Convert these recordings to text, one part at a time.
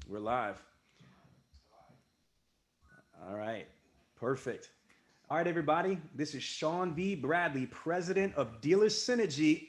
We're live. All right. Perfect. All right, everybody. This is Sean V. Bradley, president of Dealer Synergy,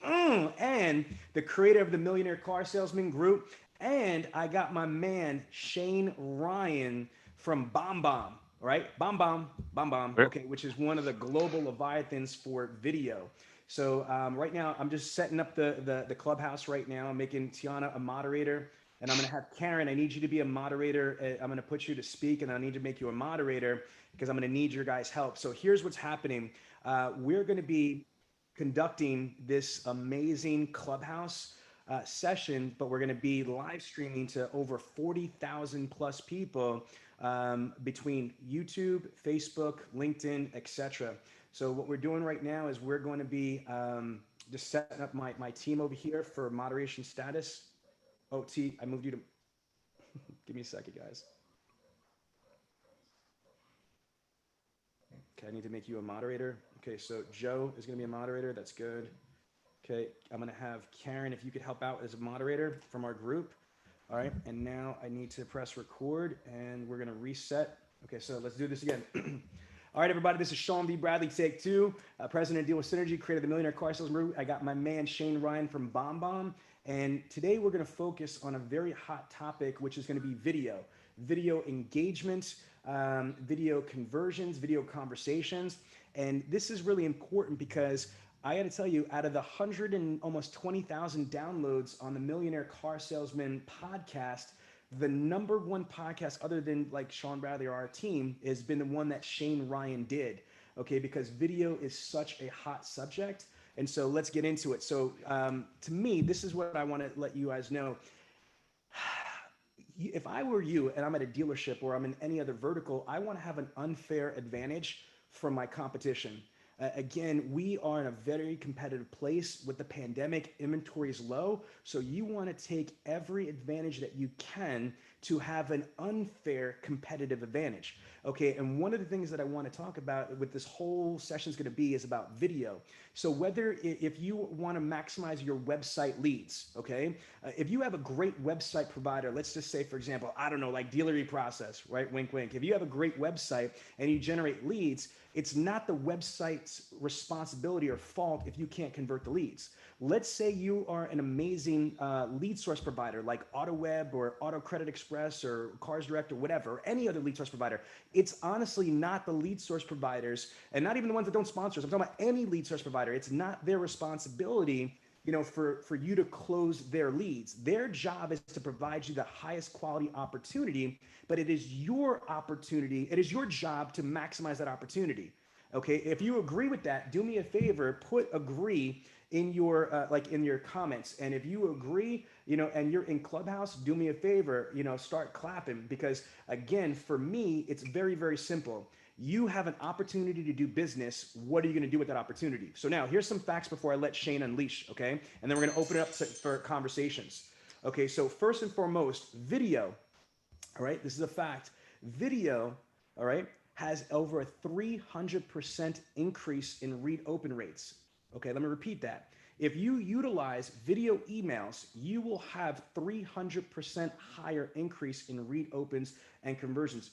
and the creator of the Millionaire Car Salesman Group. And I got my man Shane Ryan from BombBomb, right? BombBomb, Yep. okay, which is one of the global leviathans for video. So right now, I'm just setting up the clubhouse right now. I'm making Tiana a moderator, and I'm gonna have Karen. I need you to be a moderator. I'm gonna put you to speak, and I need to make you a moderator because I'm gonna need your guys' help. So here's what's happening. We're gonna be conducting this amazing clubhouse session, but we're going to be live streaming to over 40,000 plus people between YouTube, Facebook, LinkedIn, etc. So what we're doing right now is we're going to be just setting up my team over here for moderation status. Oh, T, I moved you to. Give me a second, guys. Okay, I need to make you a moderator. Okay, so Joe is going to be a moderator. That's good. Okay, I'm gonna have Karen, if you could help out as a moderator from our group. All right, and now I need to press record and we're gonna reset. Okay, so let's do this again. All right, everybody, this is Sean V. Bradley, take two. President of Deal with Synergy, creator of the Millionaire Car Sales Group. I got my man Shane Ryan from BombBomb. And today we're gonna focus on a very hot topic, which is gonna be video engagement, video conversions, video conversations. And this is really important because I got to tell you, out of the 100 and almost 20,000 downloads on the Millionaire Car Salesman podcast, the number one podcast, other than like Sean Bradley or our team, has been the one that Shane Ryan did. Okay, because video is such a hot subject. And so let's get into it. So to me, this is what I want to let you guys know. If I were you and I'm at a dealership or I'm in any other vertical, I want to have an unfair advantage from my competition. Again, we are in a very competitive place with the pandemic. Inventory is low. So you want to take every advantage that you can to have an unfair competitive advantage. Okay. And one of the things that I want to talk about with this whole session is going to be is about video. So whether if you want to maximize your website leads, okay, if you have a great website provider, let's just say, for example, I don't know, like Dealery Process, right? Wink, wink. If you have a great website and you generate leads, it's not the website's responsibility or fault if you can't convert the leads. Let's say you are an amazing lead source provider like AutoWeb or Auto Credit Express or Cars Direct or whatever, or any other lead source provider. It's honestly not the lead source providers, and not even the ones that don't sponsor us. I'm talking about any lead source provider. It's not their responsibility, for you to close their leads. Their job is to provide you the highest quality opportunity, but it is your opportunity. It is your job to maximize that opportunity. Okay, if you agree with that, do me a favor, put agree in your in your comments. And if you agree, and you're in Clubhouse, do me a favor, start clapping, because again, for me, it's very, very simple. You have an opportunity to do business. What are you going to do with that opportunity? So now here's some facts before I let Shane unleash, okay? And then we're going to open it up for conversations. Okay, so first and foremost, video, all right? This is a fact. Video, all right, has over a 300% increase in read open rates. Okay, let me repeat that. If you utilize video emails, you will have 300% higher increase in read opens and conversions.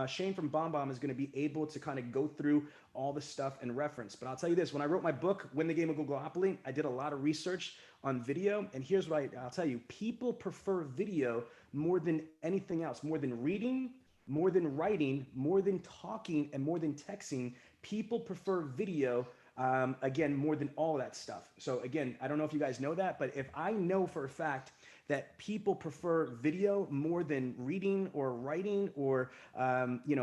Shane from BombBomb is going to be able to kind of go through all the stuff and reference. But I'll tell you this: when I wrote my book, Win the Game of Googleopoly, I did a lot of research on video, and here's what I'll tell you: people prefer video more than anything else, more than reading, more than writing, more than talking, and more than texting. People prefer video, again, more than all that stuff. So again, I don't know if you guys know that, but if I know for a fact that people prefer video more than reading or writing or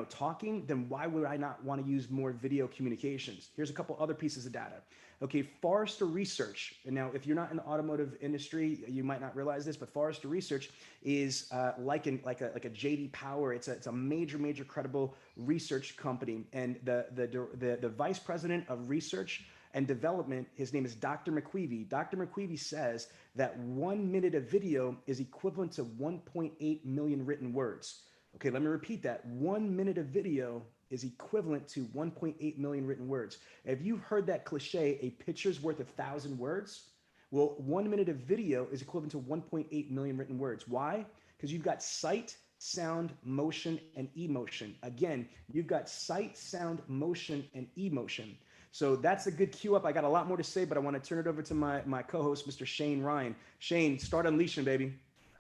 talking, then why would I not want to use more video communications? Here's a couple other pieces of data. Okay, Forrester Research. And now, if you're not in the automotive industry, you might not realize this, but Forrester Research is like a JD Power. It's a major credible research company, and the vice president of research and development, his name is Dr. McQueevy. Dr. McQueevy says that 1 minute of video is equivalent to 1.8 million written words. Okay, let me repeat that. 1 minute of video is equivalent to 1.8 million written words. If you've heard that cliche, a picture's worth 1,000 words, well, 1 minute of video is equivalent to 1.8 million written words. Why? because you've got sight, sound, motion, and emotion. Again, you've got sight, sound, motion, and emotion. So that's a good cue up. I got a lot more to say, but I want to turn it over to my co-host, Mr. Shane Ryan. Shane, start unleashing, baby.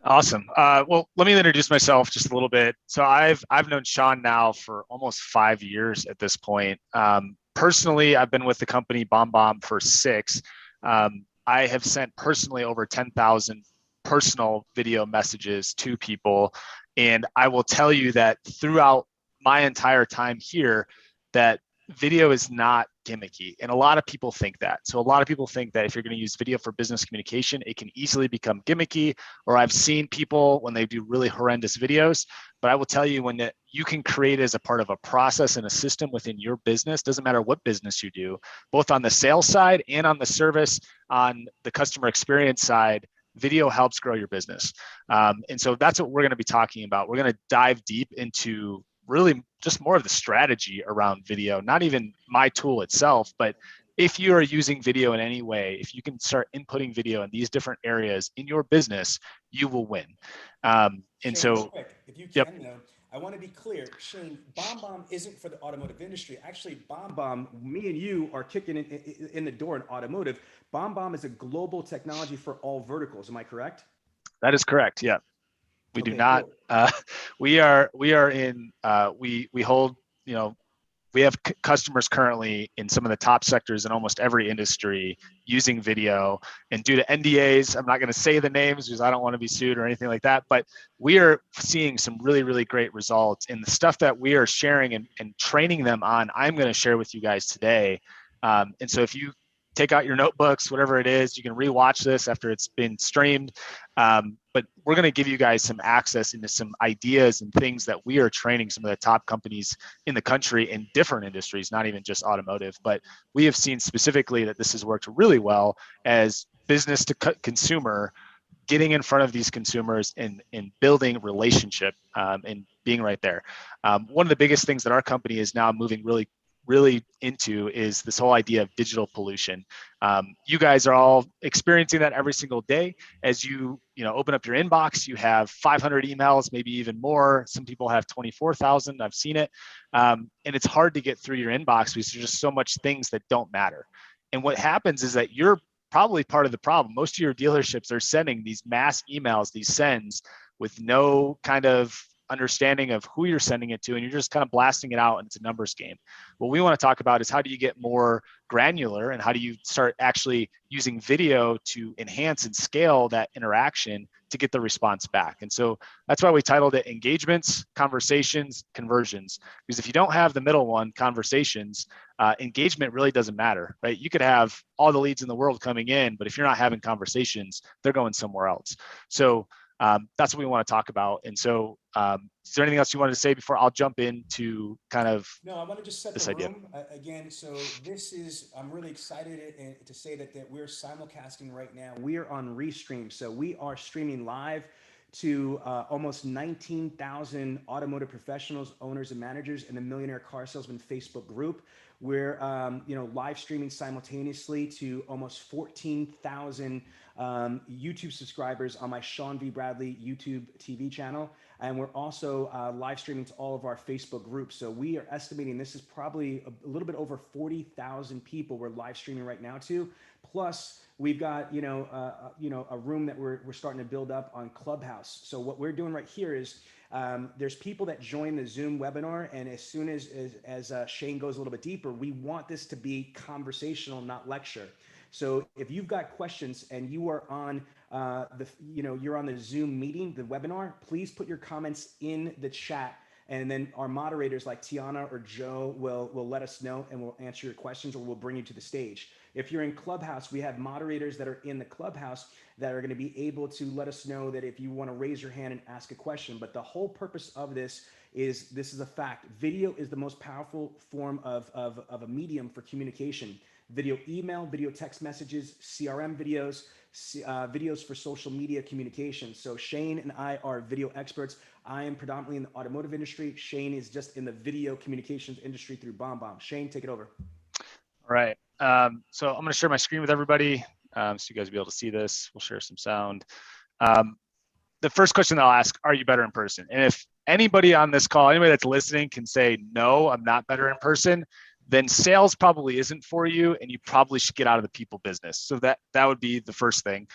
Awesome. Well, let me introduce myself just a little bit. So I've known Sean now for almost 5 years at this point. Personally, I've been with the company BombBomb for 6. I have sent personally over 10,000 personal video messages to people, and I will tell you that throughout my entire time here, that video is not gimmicky. And a lot of people think that. So a lot of people think that if you're going to use video for business communication, it can easily become gimmicky. Or I've seen people when they do really horrendous videos. But I will tell you, when you can create as a part of a process and a system within your business, doesn't matter what business you do, both on the sales side and on the service, on the customer experience side, video helps grow your business. And so that's what we're going to be talking about. We're going to dive deep into really just more of the strategy around video, not even my tool itself, but if you are using video in any way, if you can start inputting video in these different areas in your business, you will win. And Shane, real so, quick, if you yep, can, though, I want to be clear. Shane, BombBomb isn't for the automotive industry. Actually, BombBomb, me and you are kicking in the door in automotive. BombBomb is a global technology for all verticals. Am I correct? that is correct. Yeah, we do Okay, not. cool. We are in. We hold. You know, we have customers currently in some of the top sectors in almost every industry using video. And due to NDAs, I'm not going to say the names because I don't want to be sued or anything like that. But we are seeing some really, really great results in the stuff that we are sharing and training them on. I'm going to share with you guys today. And so if you take out your notebooks, whatever it is, you can rewatch this after it's been streamed. But we're going to give you guys some access into some ideas and things that we are training some of the top companies in the country in different industries, not even just automotive. But we have seen specifically that this has worked really well as business to consumer, getting in front of these consumers and building relationship and being right there. One of the biggest things that our company is now moving really into is this whole idea of digital pollution. You guys are all experiencing that every single day. As you know, open up your inbox, you have 500 emails, maybe even more. Some people have 24,000. I've seen it. And it's hard to get through your inbox because there's just so much things that don't matter. And what happens is that you're probably part of the problem. Most of your dealerships are sending these mass emails, these sends, with no kind of understanding of who you're sending it to, and you're just kind of blasting it out, and it's a numbers game. What we want to talk about is how do you get more granular, and how do you start actually using video to enhance and scale that interaction to get the response back. And so that's why we titled it Engagements, Conversations, Conversions. Because if you don't have the middle one, conversations, engagement really doesn't matter, right? You could have all the leads in the world coming in, but if you're not having conversations, they're going somewhere else. So that's what we want to talk about. And so is there anything else you wanted to say before I'll jump into kind of No, I want to just set the this idea? room again. So this is, I'm really excited to say that we're simulcasting right now. We are on Restream. So we are streaming live to almost 19,000 automotive professionals, owners, and managers in the Millionaire Car Salesman Facebook group. We're live streaming simultaneously to almost 14,000 YouTube subscribers on my Sean V. Bradley YouTube TV channel. And we're also live streaming to all of our Facebook groups. So we are estimating this is probably a little bit over 40,000 people we're live streaming right now to. Plus, we've got a room that we're starting to build up on Clubhouse. So what we're doing right here is there's people that join the Zoom webinar, and as soon as Shane goes a little bit deeper, we want this to be conversational, not lecture. So if you've got questions and you are on you're on the Zoom meeting, the webinar, please put your comments in the chat, and then our moderators like Tiana or Joe will let us know, and we'll answer your questions, or we'll bring you to the stage. If you're in Clubhouse, we have moderators that are in the Clubhouse that are going to be able to let us know that if you want to raise your hand and ask a question. But the whole purpose of this is a fact. Video is the most powerful form of a medium for communication. Video email, video text messages, CRM videos, videos for social media communication. So Shane and I are video experts. I am predominantly in the automotive industry. Shane is just in the video communications industry through BombBomb. Shane, take it over. All right. So I'm going to share my screen with everybody so you guys will be able to see this. We'll share some sound. Um, the first question I'll ask, are you better in person? And if anybody on this call, anybody that's listening can say, no, I'm not better in person, then sales probably isn't for you, and you probably should get out of the people business. So that would be the first thing.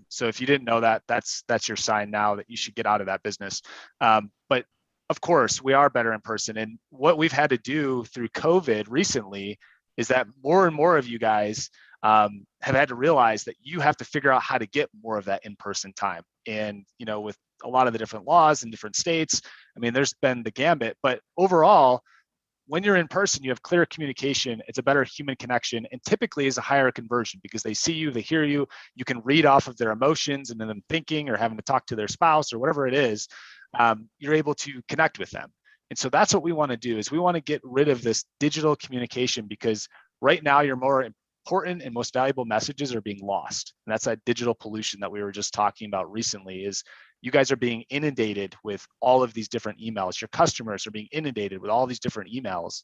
So if you didn't know that, that's your sign now that you should get out of that business. But of course, we are better in person. And what we've had to do through COVID recently is that more and more of you guys have had to realize that you have to figure out how to get more of that in-person time. And, with a lot of the different laws in different states, I mean, there's been the gambit, but overall, when you're in person, you have clear communication. It's a better human connection, and typically is a higher conversion because they see you, they hear you, you can read off of their emotions and then them thinking or having to talk to their spouse or whatever it is. You're able to connect with them. And so that's what we want to do, is we want to get rid of this digital communication, because right now your more important and most valuable messages are being lost. And that's that digital pollution that we were just talking about recently. Is you guys are being inundated with all of these different emails. Your customers are being inundated with all these different emails.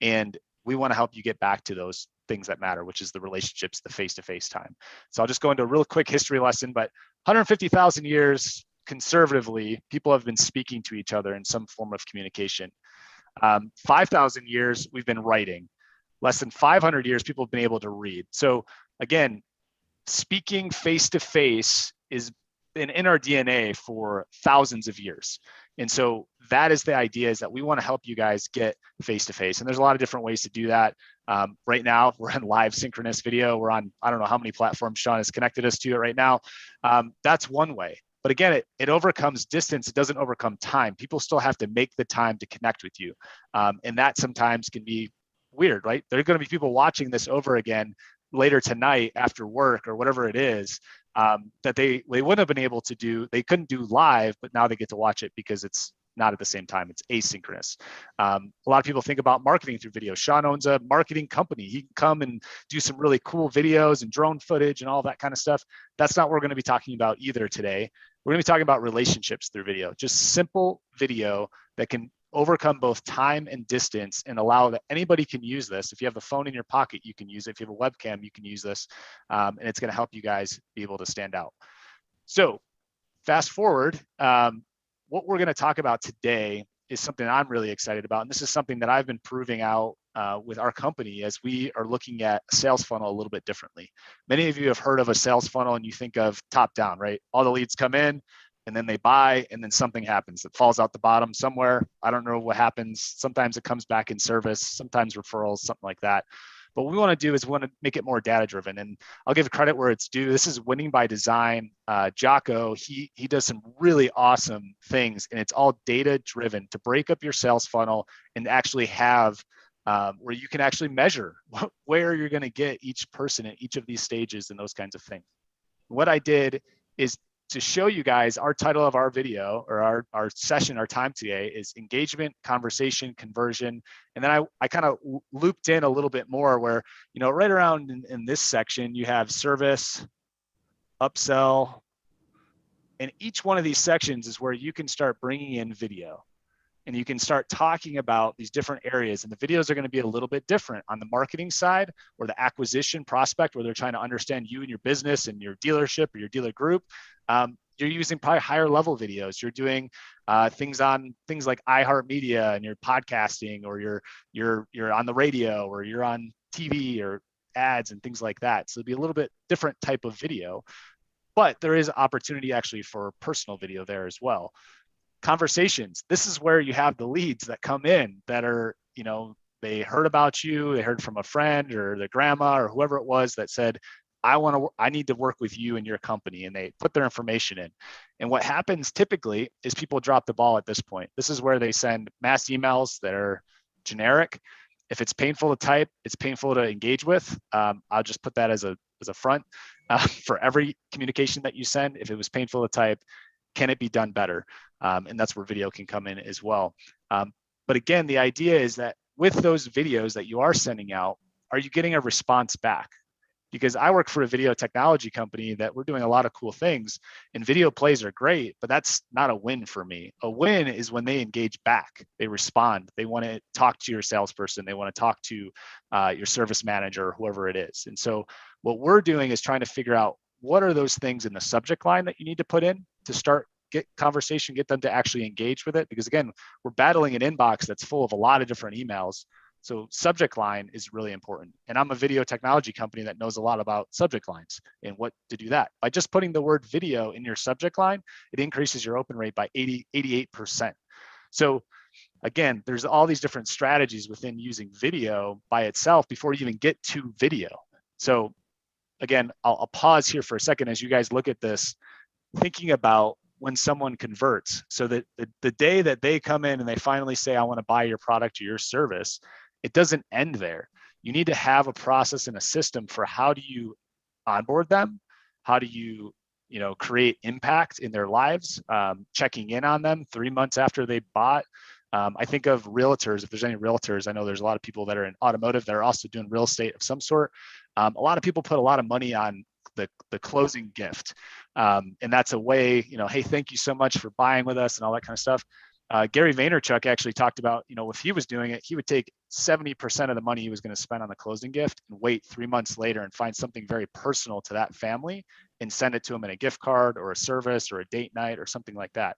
And we want to help you get back to those things that matter, which is the relationships, the face-to-face time. So I'll just go into a real quick history lesson, but 150,000 years conservatively, people have been speaking to each other in some form of communication. 5,000 years, we've been writing. Less than 500 years, people have been able to read. So again, speaking face-to-face is been in our DNA for thousands of years. And so that is the idea, is that we want to help you guys get face-to-face. And there's a lot of different ways to do that. Right now, we're in live synchronous video. We're on, I don't know how many platforms Sean has connected us to it right now. That's one way. But again, it overcomes distance. It doesn't overcome time. People still have to make the time to connect with you. And that sometimes can be weird, right? There are going to be people watching this over again later tonight after work or whatever it is, that they wouldn't have been able to do. They couldn't do live, but now they get to watch it because it's not at the same time. It's asynchronous. A lot of people think about marketing through video. Sean owns a marketing company. He can come and do some really cool videos and drone footage and all that kind of stuff. That's not what we're going to be talking about either today. We're going to be talking about relationships through video, just simple video that can overcome both time and distance and allow that anybody can use this. If you have the phone in your pocket, you can use it. If you have a webcam, you can use this. And it's going to help you guys be able to stand out. So fast forward, what we're going to talk about today is something I'm really excited about. And this is something that I've been proving out with our company as we are looking at a sales funnel a little bit differently. Many of you have heard of a sales funnel and you think of top down, right? All the leads come in, and then they buy, and then something happens that falls out the bottom somewhere. I don't know what happens. Sometimes it comes back in service, sometimes referrals, something like that. But what we want to do is we want to make it more data driven. And I'll give credit where it's due. This is Winning by Design. Jocko, he does some really awesome things, and it's all data driven to break up your sales funnel and actually have where you can actually measure where you're going to get each person at each of these stages and those kinds of things. What I did is to show you guys our title of our video, or our session, our time today, is engagement, conversation, conversion. And then I kind of looped in a little bit more where, right around in this section, you have service, upsell, and each one of these sections is where you can start bringing in video. And you can start talking about these different areas. And the videos are going to be a little bit different on the marketing side, or the acquisition prospect, where they're trying to understand you and your business and your dealership or your dealer group. You're using probably higher level videos. You're doing things like iHeartMedia, and you're podcasting, or you're on the radio, or you're on TV or ads and things like that. So it'll be a little bit different type of video, but there is opportunity actually for personal video there as well. Conversations. This is where you have the leads that come in that are, they heard about you, they heard from a friend or their grandma or whoever it was that said, I need to work with you and your company, and they put their information in. And what happens typically is people drop the ball at this point. This is where they send mass emails that are generic. If it's painful to type, it's painful to engage with. I'll just put that as a front for every communication that you send. If it was painful to type, can it be done better? And that's where video can come in as well. But again, the idea is that with those videos that you are sending out, are you getting a response back? Because I work for a video technology company that we're doing a lot of cool things, and video plays are great, but that's not a win for me. A win is when they engage back, they respond, they want to talk to your salesperson, they want to talk to your service manager, or whoever it is. And so what we're doing is trying to figure out what are those things in the subject line that you need to put in to start conversation, get them to actually engage with it. Because again, we're battling an inbox that's full of a lot of different emails. So subject line is really important. And I'm a video technology company that knows a lot about subject lines and what to do that. By just putting the word video in your subject line, it increases your open rate by 88%. So again, there's all these different strategies within using video by itself before you even get to video. So again, I'll pause here for a second as you guys look at this, thinking about when someone converts. So that the day that they come in and they finally say, I want to buy your product or your service, it doesn't end there. You need to have a process and a system for how do you onboard them? How do you create impact in their lives, checking in on them 3 months after they bought. I think of realtors. If there's any realtors, I know there's a lot of people that are in automotive that are also doing real estate of some sort. A lot of people put a lot of money on the closing gift. And that's a way, hey, thank you so much for buying with us and all that kind of stuff. Gary Vaynerchuk actually talked about, if he was doing it, he would take 70% of the money he was going to spend on the closing gift and wait 3 months later and find something very personal to that family and send it to them in a gift card or a service or a date night or something like that.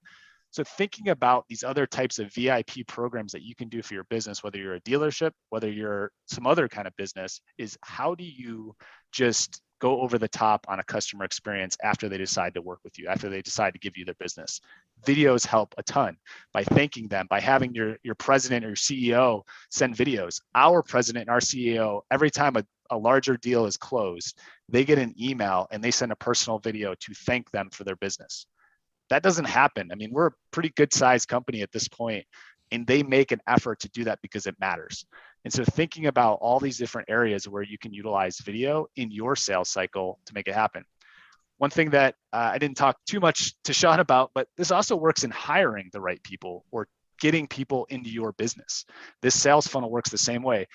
So thinking about these other types of VIP programs that you can do for your business, whether you're a dealership, whether you're some other kind of business, is how do you just go over the top on a customer experience after they decide to work with you, after they decide to give you their business? Videos help a ton by thanking them, by having your president or your CEO send videos. Our president and our CEO, every time a larger deal is closed, they get an email and they send a personal video to thank them for their business. That doesn't happen. I mean, we're a pretty good sized company at this point, and they make an effort to do that because it matters. And so thinking about all these different areas where you can utilize video in your sales cycle to make it happen. One thing that I didn't talk too much to Sean about, but this also works in hiring the right people or getting people into your business. This sales funnel works the same way.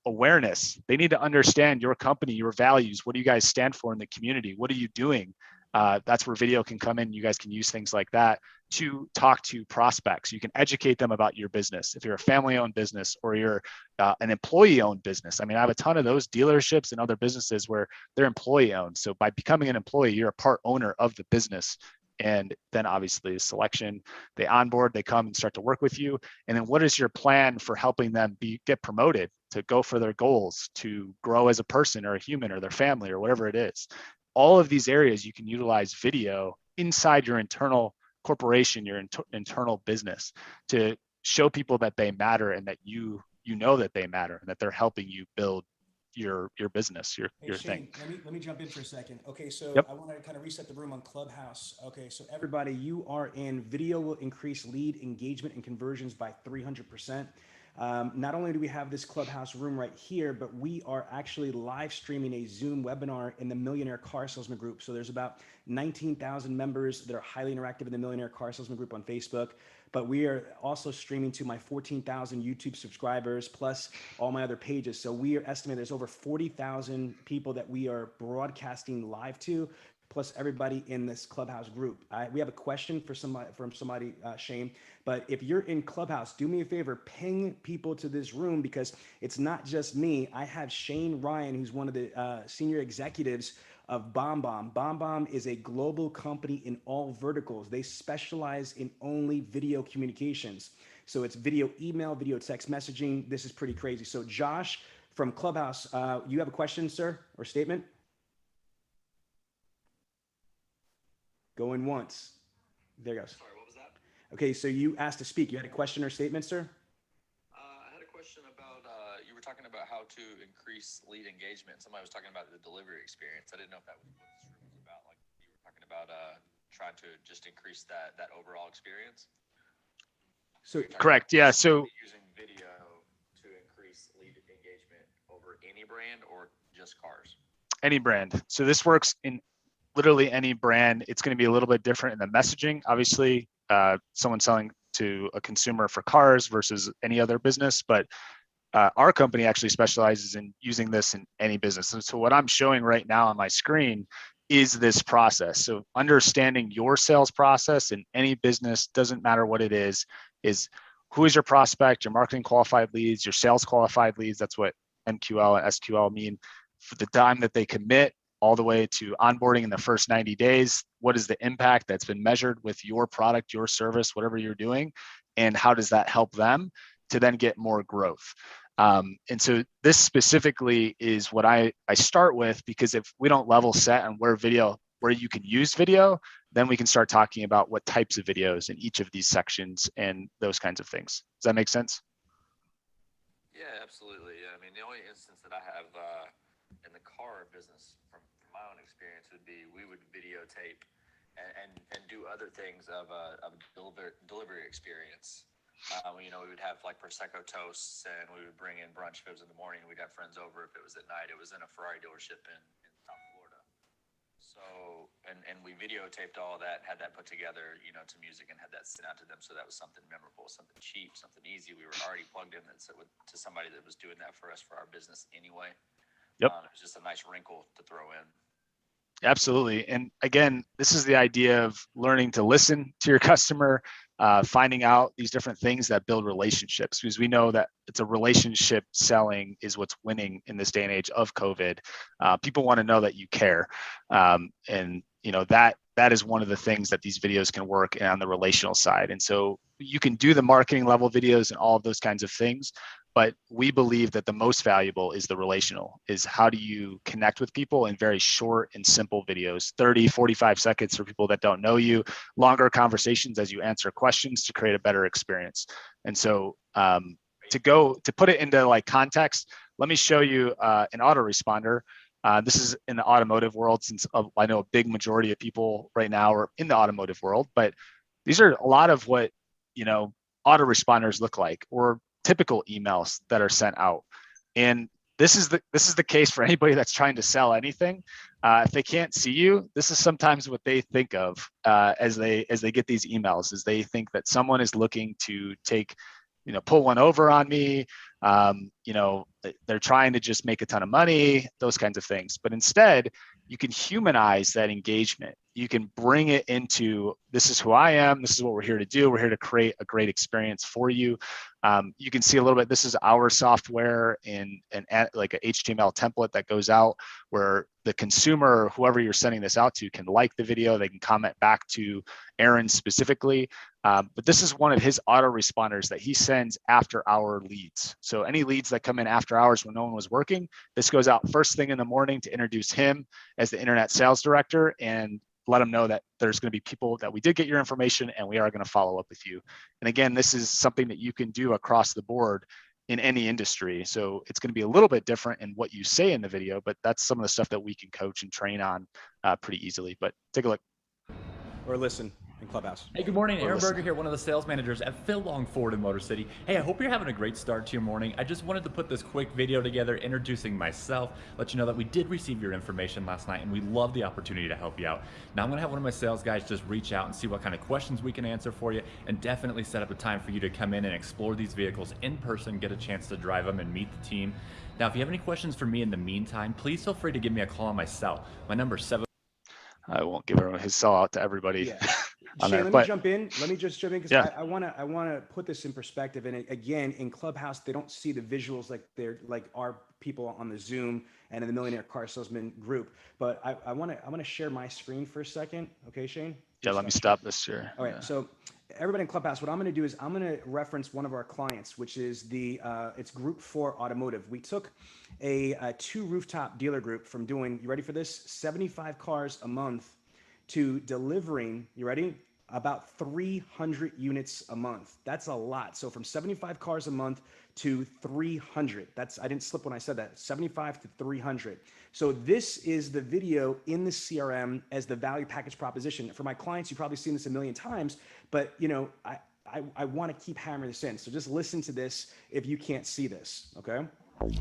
Awareness, they need to understand your company, your values. What do you guys stand for in the community? What are you doing? That's where video can come in. You guys can use things like that to talk to prospects. You can educate them about your business. If you're a family-owned business or you're an employee-owned business. I mean, I have a ton of those dealerships and other businesses where they're employee-owned. So by becoming an employee, you're a part owner of the business. And then obviously selection, they onboard, they come and start to work with you. And then what is your plan for helping them get promoted, to go for their goals, to grow as a person or a human or their family or whatever it is? All of these areas you can utilize video inside your internal corporation, your internal business, to show people that they matter and that you know that they matter and that they're helping you build your business, your Shane, thing. let me jump in for a second. Okay, so Yep. I want to kind of reset the room on Clubhouse. Okay, so everybody, you are in. Video will increase lead engagement and conversions by 300%. Not only do we have this Clubhouse room right here, but we are actually live streaming a Zoom webinar in the Millionaire Car Salesman group. So there's about 19,000 members that are highly interactive in the Millionaire Car Salesman group on Facebook. But we are also streaming to my 14,000 YouTube subscribers, plus all my other pages. So we are estimating there's over 40,000 people that we are broadcasting live to, plus everybody in this Clubhouse group. We have a question for somebody, Shane. But if you're in Clubhouse, do me a favor, ping people to this room, because it's not just me. I have Shane Ryan, who's one of the senior executives of BombBomb. BombBomb is a global company in all verticals. They specialize in only video communications. So it's video email, video text messaging. This is pretty crazy. So Josh from Clubhouse, you have a question, sir, or statement? Going once. There goes. Sorry, what was that? Okay, so you asked to speak. You had a question or statement, sir? I had a question about, you were talking about how to increase lead engagement. Somebody was talking about the delivery experience. I didn't know if that was what this room was about. Like you were talking about trying to just increase that overall experience. So correct, yeah. So using video to increase lead engagement over any brand or just cars? Any brand. So this works in literally any brand. It's going to be a little bit different in the messaging. Obviously, someone selling to a consumer for cars versus any other business, but our company actually specializes in using this in any business. And so what I'm showing right now on my screen is this process. So understanding your sales process in any business, doesn't matter what it is who is your prospect, your marketing qualified leads, your sales qualified leads. That's what MQL and SQL mean. For the time that they commit, all the way to onboarding in the first 90 days, what is the impact that's been measured with your product, your service, whatever you're doing, and how does that help them to then get more growth. And so this specifically is what I start with, because if we don't level set on where you can use video, then we can start talking about what types of videos in each of these sections and those kinds of things. Does that make sense? Yeah, absolutely. I mean, the only instance that I have in the car business from my own experience would be we would videotape and do other things of a delivery experience. We would have like Prosecco toasts, and we would bring in brunch if it was in the morning. We'd have friends over if it was at night. It was in a Ferrari dealership in South Florida. So, and we videotaped all of that, had that put together, to music, and had that sent out to them. So that was something memorable, something cheap, something easy. We were already plugged in to somebody that was doing that for us for our business anyway. Yep. It was just a nice wrinkle to throw in. Absolutely. And again, this is the idea of learning to listen to your customer, finding out these different things that build relationships, because we know that it's a relationship selling is what's winning in this day and age of COVID. People want to know that you care. And that is one of the things that these videos can work on the relational side. And so you can do the marketing level videos and all of those kinds of things, but we believe that the most valuable is the relational, is how do you connect with people in very short and simple videos, 30, 45 seconds for people that don't know you, longer conversations as you answer questions to create a better experience. And so to put it into like context, let me show you an autoresponder. This is in the automotive world, since I know a big majority of people right now are in the automotive world, but these are a lot of what, autoresponders look like, or typical emails that are sent out. And this is the case for anybody that's trying to sell anything. If they can't see you, this is sometimes what they think of as they get these emails, is they think that someone is looking to pull one over on me. They're trying to just make a ton of money, those kinds of things. But instead, you can humanize that engagement. You can bring it into, this is who I am. This is what we're here to do. We're here to create a great experience for you. You can see a little bit, this is our software in like a HTML template that goes out where the consumer, whoever you're sending this out to, can like the video. They can comment back to Aaron specifically. But this is one of his autoresponders that he sends after hour leads. So any leads that come in after hours when no one was working, this goes out first thing in the morning to introduce him as the internet sales director and let them know that there's going to be people that we did get your information and we are going to follow up with you. And again, this is something that you can do across the board in any industry. So it's going to be a little bit different in what you say in the video, but that's some of the stuff that we can coach and train on pretty easily. But take a look. Or listen in Clubhouse. Hey, good morning. Aaron Berger here, one of the sales managers at Phil Long Ford in Motor City. Hey, I hope you're having a great start to your morning. I just wanted to put this quick video together introducing myself, let you know that we did receive your information last night and we love the opportunity to help you out. Now I'm gonna have one of my sales guys just reach out and see what kind of questions we can answer for you, and definitely set up a time for you to come in and explore these vehicles in person, get a chance to drive them and meet the team. Now, if you have any questions for me in the meantime, please feel free to give me a call on my cell. My number is 7. I won't give his cell out to everybody. Yeah. Shane, let me jump in. Let me just jump in, because I want to put this in perspective. And again, in Clubhouse, they don't see the visuals like our people on the Zoom and in the Millionaire Car Salesman group. But I want to share my screen for a second. Okay, Shane? Yeah, let me stop this here. All right. So everybody in Clubhouse, what I'm going to do is I'm going to reference one of our clients, which is it's Group 4 Automotive. We took a 2 rooftop dealer group from doing, you ready for this, 75 cars a month to delivering, you ready, about 300 units a month. That's a lot. So from 75 cars a month to 300. I didn't slip when I said that, 75 to 300. So this is the video in the CRM as the value package proposition. For my clients, you've probably seen this a million times, but I want to keep hammering this in. So just listen to this if you can't see this, okay?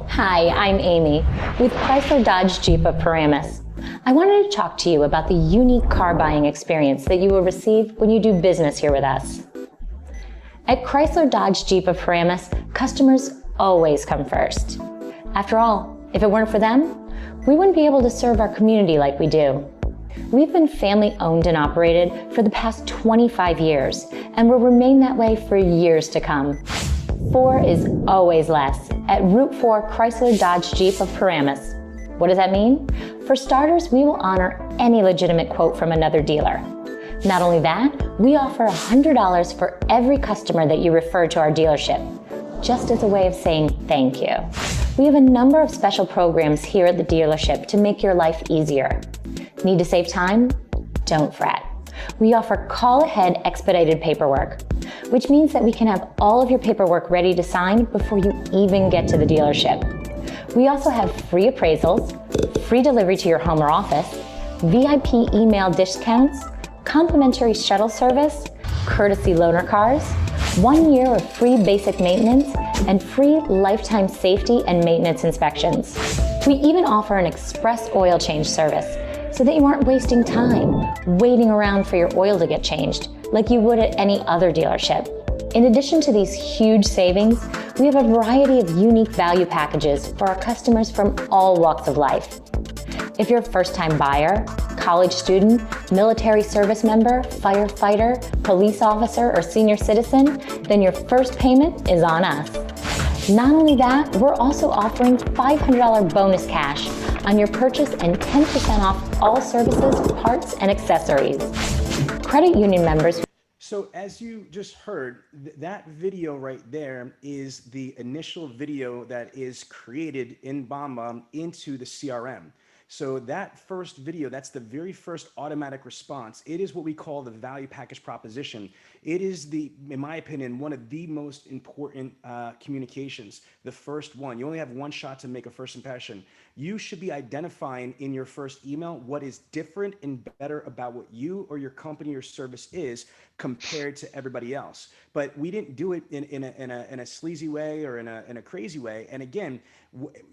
Hi, I'm Amy with Chrysler Dodge Jeep of Paramus. I wanted to talk to you about the unique car buying experience that you will receive when you do business here with us. At Chrysler Dodge Jeep of Paramus, customers always come first. After all, if it weren't for them, we wouldn't be able to serve our community like we do. We've been family owned and operated for the past 25 years and will remain that way for years to come. 4 is always less at Route 4 Chrysler Dodge Jeep of Paramus. What does that mean? For starters, we will honor any legitimate quote from another dealer. Not only that, we offer $100 for every customer that you refer to our dealership, just as a way of saying thank you. We have a number of special programs here at the dealership to make your life easier. Need to save time? Don't fret. We offer call-ahead expedited paperwork, which means that we can have all of your paperwork ready to sign before you even get to the dealership. We also have free appraisals, free delivery to your home or office, VIP email discounts, complimentary shuttle service, courtesy loaner cars, 1 year of free basic maintenance, and free lifetime safety and maintenance inspections. We even offer an express oil change service so that you aren't wasting time waiting around for your oil to get changed like you would at any other dealership. In addition to these huge savings, we have a variety of unique value packages for our customers from all walks of life. If you're a first-time buyer, college student, military service member, firefighter, police officer, or senior citizen, then your first payment is on us. Not only that, we're also offering $500 bonus cash on your purchase and 10% off all services, parts, and accessories. Credit union members. So as you just heard, that video right there is the initial video that is created in BombBomb into the CRM. So that first video, that's the very first automatic response. It is what we call the value package proposition. It is in my opinion, one of the most important communications. The first one, you only have one shot to make a first impression. You should be identifying in your first email what is different and better about what you or your company or service is compared to everybody else. But we didn't do it in a sleazy way or in a crazy way. And again,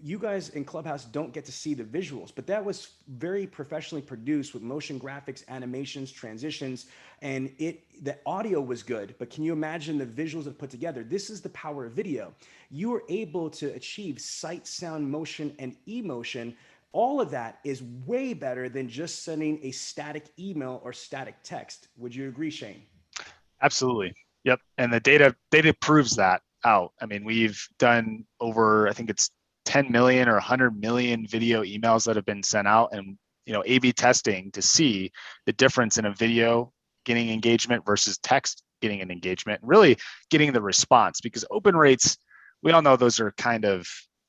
you guys in Clubhouse don't get to see the visuals, but that was very professionally produced with motion graphics, animations, transitions, and the audio was good. But can you imagine the visuals that put together? This is the power of video. You are able to achieve sight, sound, motion, and emotion. All of that is way better than just sending a static email or static text. Would you agree, Shane? Absolutely. Yep. And the data proves that out. I mean, we've done over, I think it's 10 million or 100 million video emails that have been sent out, and A/B testing to see the difference in a video getting engagement versus text getting an engagement, really getting the response, because open rates, we all know those are kind of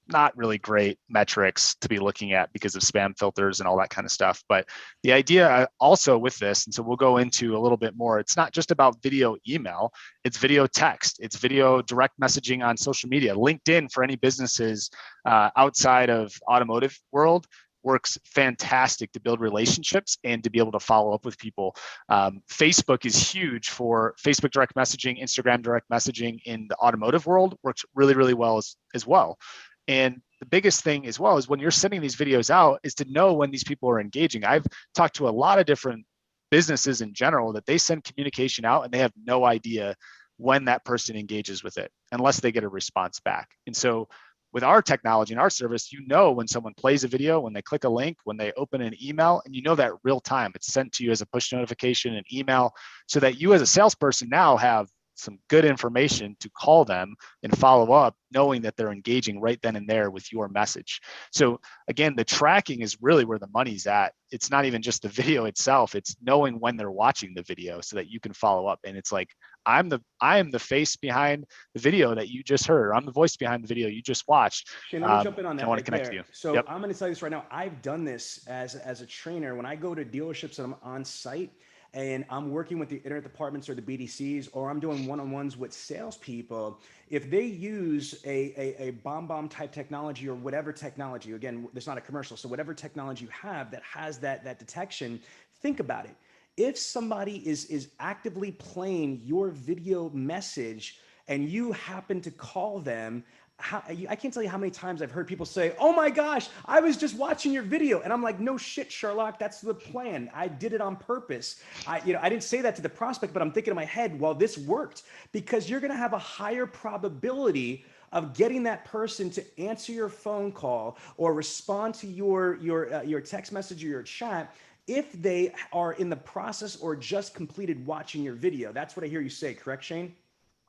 not really great metrics to be looking at because of spam filters and all that kind of stuff. But the idea also with this, and so we'll go into a little bit more, it's not just about video email, it's video text, it's video direct messaging on social media. LinkedIn, for any businesses outside of automotive world, works fantastic to build relationships and to be able to follow up with people. Facebook is huge for Facebook direct messaging. Instagram direct messaging in the automotive world works really, really well as well. And the biggest thing as well is when you're sending these videos out is to know when these people are engaging. I've talked to a lot of different businesses in general that they send communication out and they have no idea when that person engages with it unless they get a response back. And so with our technology and our service, when someone plays a video, when they click a link, when they open an email, and that real time. It's sent to you as a push notification, an email, so that you as a salesperson now have some good information to call them and follow up, knowing that they're engaging right then and there with your message. So again, the tracking is really where the money's at. It's not even just the video itself, it's knowing when they're watching the video so that you can follow up. And it's like, I am the face behind the video that you just heard. I'm the voice behind the video you just watched. Shane, let me jump in on that. I want right to connect there. to you. So Yep. I'm going to tell you this right now. I've done this as a trainer. When I go to dealerships and I'm on site and I'm working with the internet departments or the BDCs, or I'm doing one-on-ones with salespeople, if they use a BombBomb type technology or whatever technology, again, there's not a commercial, so whatever technology you have that has that detection, think about it. If somebody is actively playing your video message and you happen to call them, I can't tell you how many times I've heard people say, "Oh my gosh, I was just watching your video." And I'm like, "No shit, Sherlock, that's the plan. I did it on purpose." I didn't say that to the prospect, but I'm thinking in my head, well, this worked, because you're going to have a higher probability of getting that person to answer your phone call or respond to your text message or your chat if they are in the process or just completed watching your video. That's what I hear you say, correct, Shane?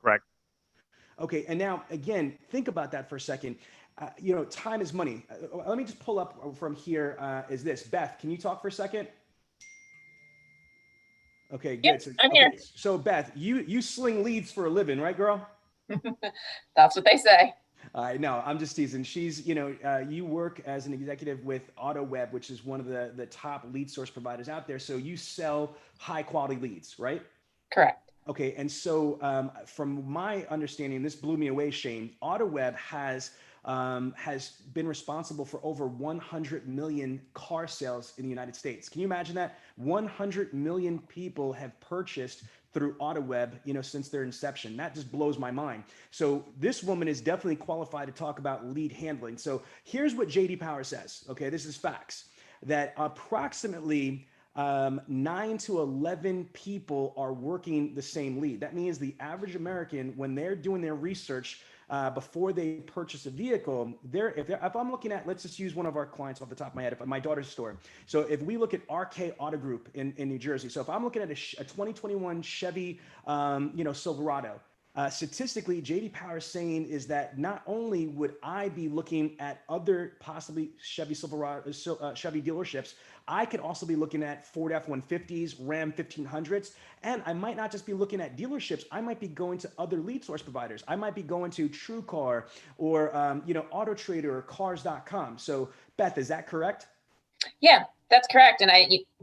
Correct. Okay, and now again, think about that for a second. time is money. Let me just pull up from here. Is this Beth? Can you talk for a second? Okay, good. Yep, I'm here. So Beth, you sling leads for a living, right, girl? That's what they say. No, I'm just teasing. She's, you work as an executive with Autoweb, which is one of the top lead source providers out there. So you sell high quality leads, right? Correct. Okay, and so from my understanding, this blew me away, Shane. Autoweb has been responsible for over 100 million car sales in the United States. Can you imagine that? 100 million people have purchased through Autoweb, since their inception. That just blows my mind. So this woman is definitely qualified to talk about lead handling. So here's what JD Power says. Okay, this is facts, that approximately 9 to 11 people are working the same lead. That means the average American, when they're doing their research before they purchase a vehicle, if I'm looking at, let's just use one of our clients off the top of my head, my daughter's store. So if we look at RK Auto Group in New Jersey, so if I'm looking at a 2021 Chevy, Silverado, statistically, JD Power is saying is that not only would I be looking at other possibly Chevy Silverado, Chevy dealerships, I could also be looking at Ford F-150s, Ram 1500s, and I might not just be looking at dealerships. I might be going to other lead source providers. I might be going to TrueCar or Auto Trader or Cars.com. So Beth, is that correct? Yeah, that's correct. And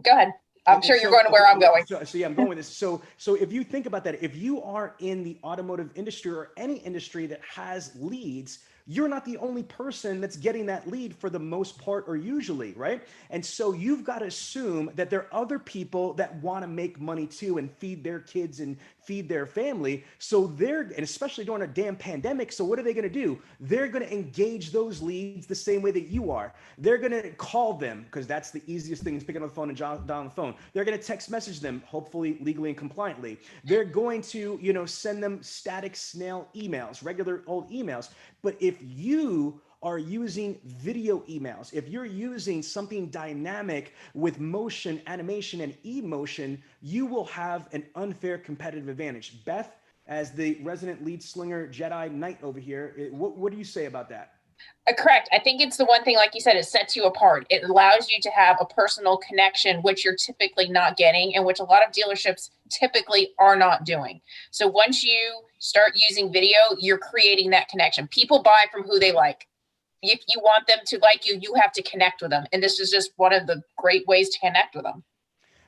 go ahead. I'm sure you're going to where I'm going. So yeah, I'm going with this. So if you think about that, if you are in the automotive industry or any industry that has leads, you're not the only person that's getting that lead for the most part or usually, right? And so you've got to assume that there are other people that want to make money too and feed their kids and feed their family. So and especially during a damn pandemic, so what are they going to do? They're going to engage those leads the same way that you are. They're going to call them, because that's the easiest thing, is picking up the phone and dial on the phone. They're going to text message them, hopefully legally and compliantly. They're going to, send them static snail emails, regular old emails. But if you are using video emails, if you're using something dynamic with motion, animation, and emotion, you will have an unfair competitive advantage. Beth, as the resident lead slinger Jedi Knight over here, what do you say about that? Correct. I think it's the one thing, like you said, it sets you apart. It allows you to have a personal connection, which you're typically not getting, and which a lot of dealerships typically are not doing. So once you start using video, you're creating that connection. People buy from who they like. If you want them to like you, you have to connect with them. And this is just one of the great ways to connect with them.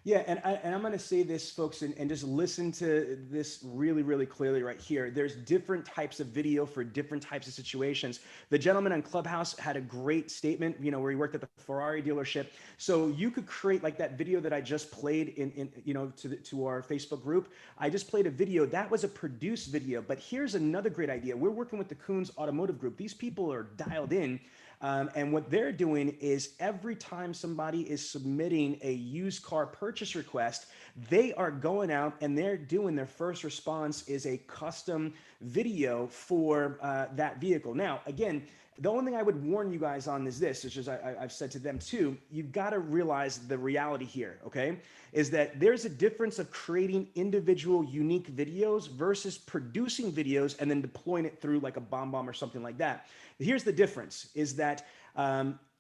Yeah, and I'm going to say this, folks, and just listen to this really, really clearly right here. There's different types of video for different types of situations. The gentleman on Clubhouse had a great statement, where he worked at the Ferrari dealership. So you could create like that video that I just played to our Facebook group. I just played a video that was a produced video. But here's another great idea. We're working with the Coons Automotive Group. These people are dialed in. And what they're doing is every time somebody is submitting a used car purchase request, they are going out and they're doing their first response is a custom video for that vehicle. Now, again, the only thing I would warn you guys on is this, which is I've said to them too, you've got to realize the reality here, okay, is that there's a difference of creating individual unique videos versus producing videos and then deploying it through like a BombBomb or something like that. Here's the difference is that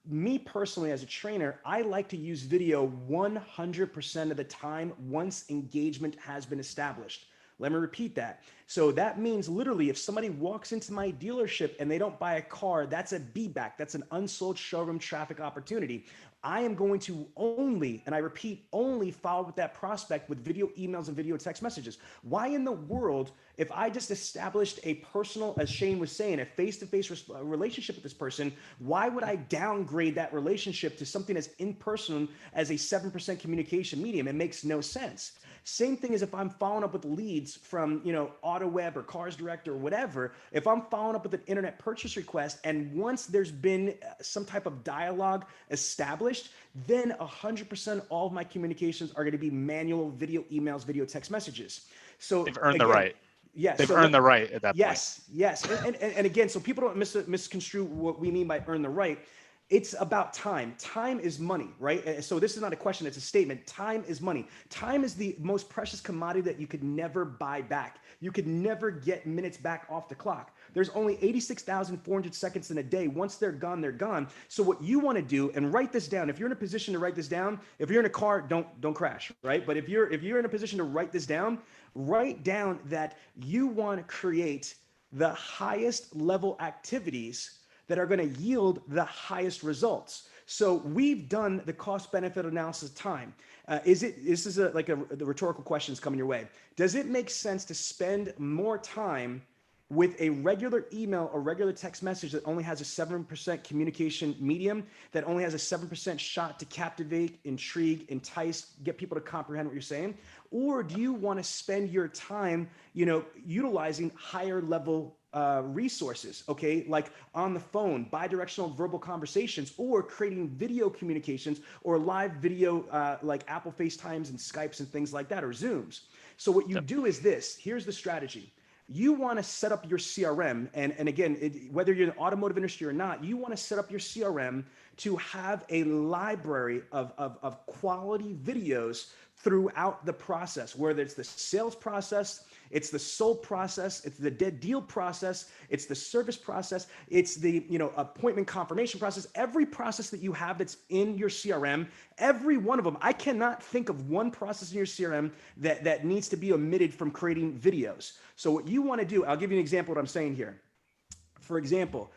me personally as a trainer, I like to use video 100% of the time once engagement has been established. Let me repeat that. So that means literally if somebody walks into my dealership and they don't buy a car, that's a beatback. That's an unsold showroom traffic opportunity. I am going to only, and I repeat, only follow with that prospect with video emails and video text messages. Why in the world, if I just established a personal, as Shane was saying, a face-to-face relationship with this person, why would I downgrade that relationship to something as in-person as a 7% communication medium? It makes no sense. Same thing as if I'm following up with leads from, Autoweb or Cars Direct or whatever. If I'm following up with an internet purchase request and once there's been some type of dialogue established, then 100% all of my communications are going to be manual video emails, video text messages. So they've earned the right. Yes. They've earned the right at that point. Yes. And again, so people don't misconstrue what we mean by earn the right. It's about time. Time is money, right? So this is not a question, it's a statement. Time is money. Time is the most precious commodity that you could never buy back. You could never get minutes back off the clock. There's only 86,400 seconds in a day. Once they're gone, they're gone. So what you want to do, and write this down. If you're in a position to write this down, if you're in a car, don't crash, right? But if you're in a position to write this down, write down that you want to create the highest level activities that are going to yield the highest results. So we've done the cost benefit analysis of time. This is the rhetorical questions coming your way. Does it make sense to spend more time with a regular email or regular text message that only has a 7% communication medium, that only has a 7% shot to captivate, intrigue, entice, get people to comprehend what you're saying? Or do you want to spend your time, utilizing higher level resources, okay, like on the phone, bi-directional verbal conversations, or creating video communications or live video like Apple FaceTimes and Skypes and things like that, or Zooms? So what you do is this. Here's the strategy. You want to set up your CRM, and again, whether you're in the automotive industry or not, you want to set up your CRM to have a library of quality videos throughout the process, whether it's the sales process, it's the sold process, it's the dead deal process, it's the service process, it's the appointment confirmation process. Every process that you have that's in your CRM, every one of them, I cannot think of one process in your CRM that needs to be omitted from creating videos. So what you want to do, I'll give you an example of what I'm saying here. For example,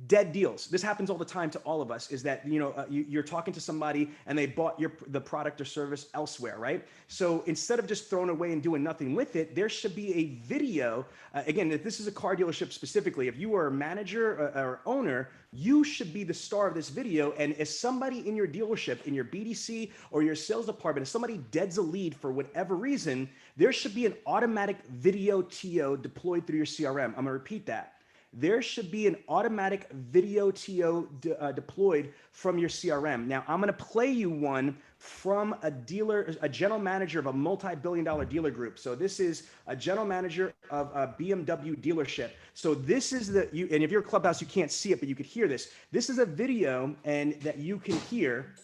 dead deals. This happens all the time to all of us, is that you're talking to somebody and they bought the product or service elsewhere, right? So instead of just throwing away and doing nothing with it, there should be a video. Again, if this is a car dealership specifically, if you are a manager or owner, you should be the star of this video. And if somebody in your dealership, in your BDC or your sales department, if somebody deads a lead for whatever reason, there should be an automatic video TO deployed through your CRM. I'm gonna repeat that. There should be an automatic video TO deployed from your CRM. Now, I'm going to play you one from a general manager of a multi-billion-dollar dealer group. So this is a general manager of a BMW dealership. So this is and if you're a Clubhouse, you can't see it, but you could hear this. This is a video and that you can hear,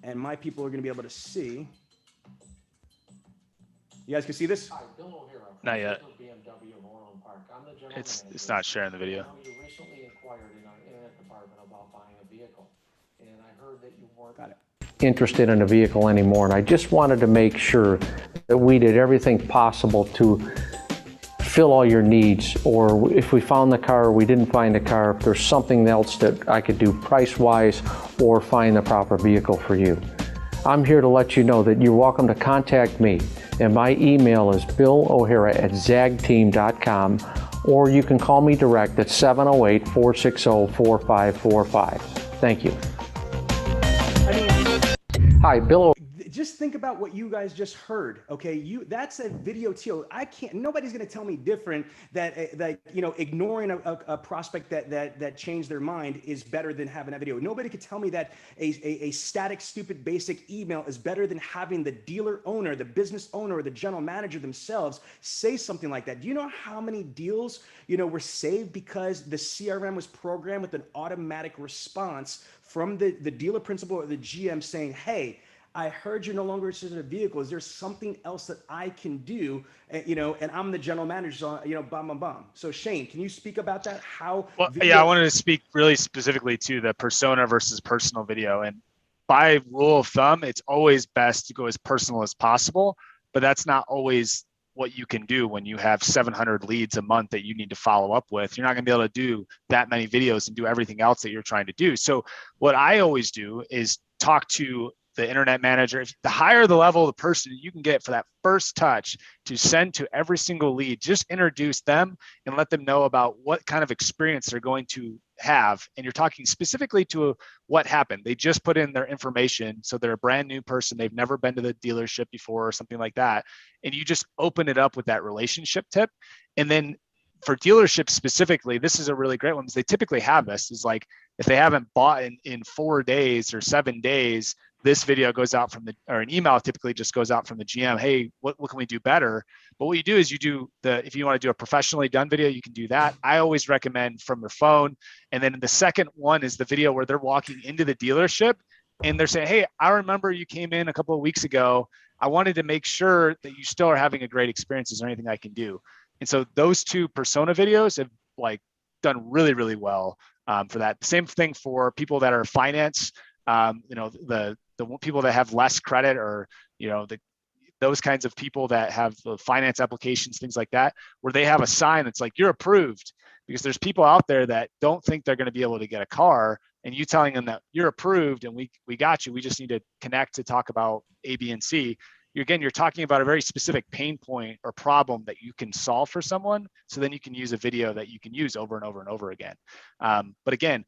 and my people are going to be able to see. You guys can see this? Hi, Bill O'Hara. Not yet. BMW of Orland Park. I'm the general It's manager. not sharing the I video. know you recently inquired in our internet department about buying a vehicle, and I heard that you weren't interested in a vehicle anymore, and I just wanted to make sure that we did everything possible to fill all your needs, or if we found the car or we didn't find the car, if there's something else that I could do price-wise or find the proper vehicle for you. I'm here to let you know that you're welcome to contact me, and my email is billohara@zagteam.com, or you can call me direct at 708-460-4545. Thank you. Hi, Bill. Just think about what you guys just heard. Okay, that's a video TO. Nobody's going to tell me different that ignoring a prospect that changed their mind is better than having a video. Nobody could tell me that a static, stupid, basic email is better than having the dealer owner, the business owner, or the general manager themselves say something like that. Do you know how many deals were saved because the CRM was programmed with an automatic response from the dealer principal or the GM saying, "Hey, I heard you're no longer interested in a vehicle. Is there something else that I can do?" And I'm the general manager, so, BombBomb. So Shane, can you speak about that? Well, yeah, I wanted to speak really specifically to the persona versus personal video. And by rule of thumb, it's always best to go as personal as possible, but that's not always what you can do when you have 700 leads a month that you need to follow up with. You're not going to be able to do that many videos and do everything else that you're trying to do. So what I always do is talk to the internet manager. The higher the level of the person you can get for that first touch to send to every single lead, just introduce them and let them know about what kind of experience they're going to have. And you're talking specifically to what happened. They just put in their information. So they're a brand new person. They've never been to the dealership before or something like that. And you just open it up with that relationship tip. And then for dealerships specifically, this is a really great one because they typically have this is like, if they haven't bought in 4 days or 7 days, this video goes out from or an email typically just goes out from the GM. Hey, what can we do better? But what you do is you do if you want to do a professionally done video, you can do that. I always recommend from your phone. And then the second one is the video where they're walking into the dealership and they're saying, hey, I remember you came in a couple of weeks ago. I wanted to make sure that you still are having a great experience. Is there anything I can do? And so those two persona videos have like done really, really well for that. Same thing for people that are finance, the people that have less credit, or, those kinds of people that have the finance applications, things like that, where they have a sign that's like, you're approved, because there's people out there that don't think they're going to be able to get a car, and you telling them that you're approved and we got you. We just need to connect to talk about A, B, and C. You're talking about a very specific pain point or problem that you can solve for someone. So then you can use a video that you can use over and over and over again. But again,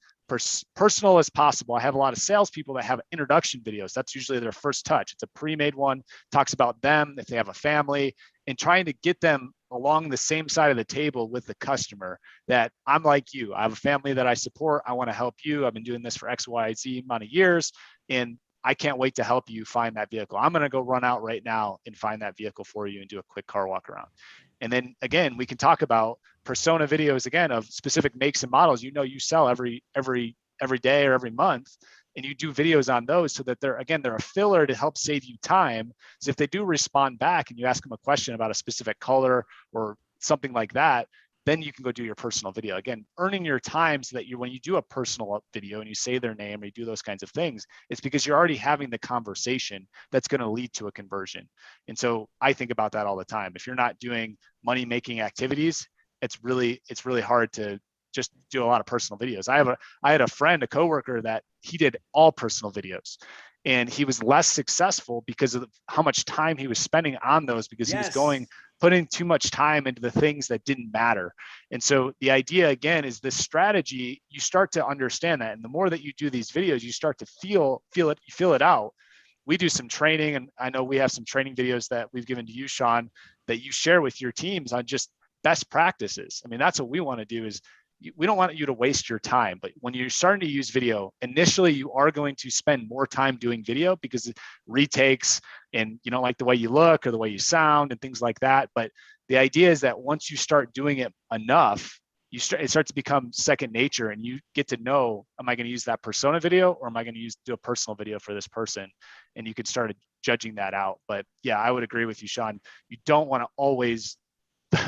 personal as possible. I have a lot of salespeople that have introduction videos. That's usually their first touch. It's a pre-made one, talks about them, if they have a family, and trying to get them along the same side of the table with the customer, that I'm like you. I have a family that I support. I want to help you. I've been doing this for X, Y, Z amount of years, and I can't wait to help you find that vehicle. I'm going to go run out right now and find that vehicle for you and do a quick car walk around. And then again, we can talk about persona videos again of specific makes and models. You sell every day or every month, and you do videos on those so that they're a filler to help save you time. So if they do respond back and you ask them a question about a specific color or something like that, then you can go do your personal video. Again, earning your time so that when you do a personal video and you say their name or you do those kinds of things, it's because you're already having the conversation that's going to lead to a conversion. And so I think about that all the time. If you're not doing money-making activities, it's really hard to just do a lot of personal videos. I had a friend, a coworker, that he did all personal videos, and he was less successful because of how much time he was spending on those, because he was putting too much time into the things that didn't matter. And so the idea again is this strategy, you start to understand that. And the more that you do these videos, you start to feel it out. We do some training, and I know we have some training videos that we've given to you, Sean, that you share with your teams on just best practices. I mean, that's what we want to do. Is we don't want you to waste your time, but when you're starting to use video, initially you are going to spend more time doing video because it retakes and you don't like the way you look or the way you sound and things like that. But the idea is that once you start doing it enough, it starts to become second nature, and you get to know, am I going to use that persona video, or am I going to do a personal video for this person? And you can start judging that out. But yeah, I would agree with you, Sean. You don't want to always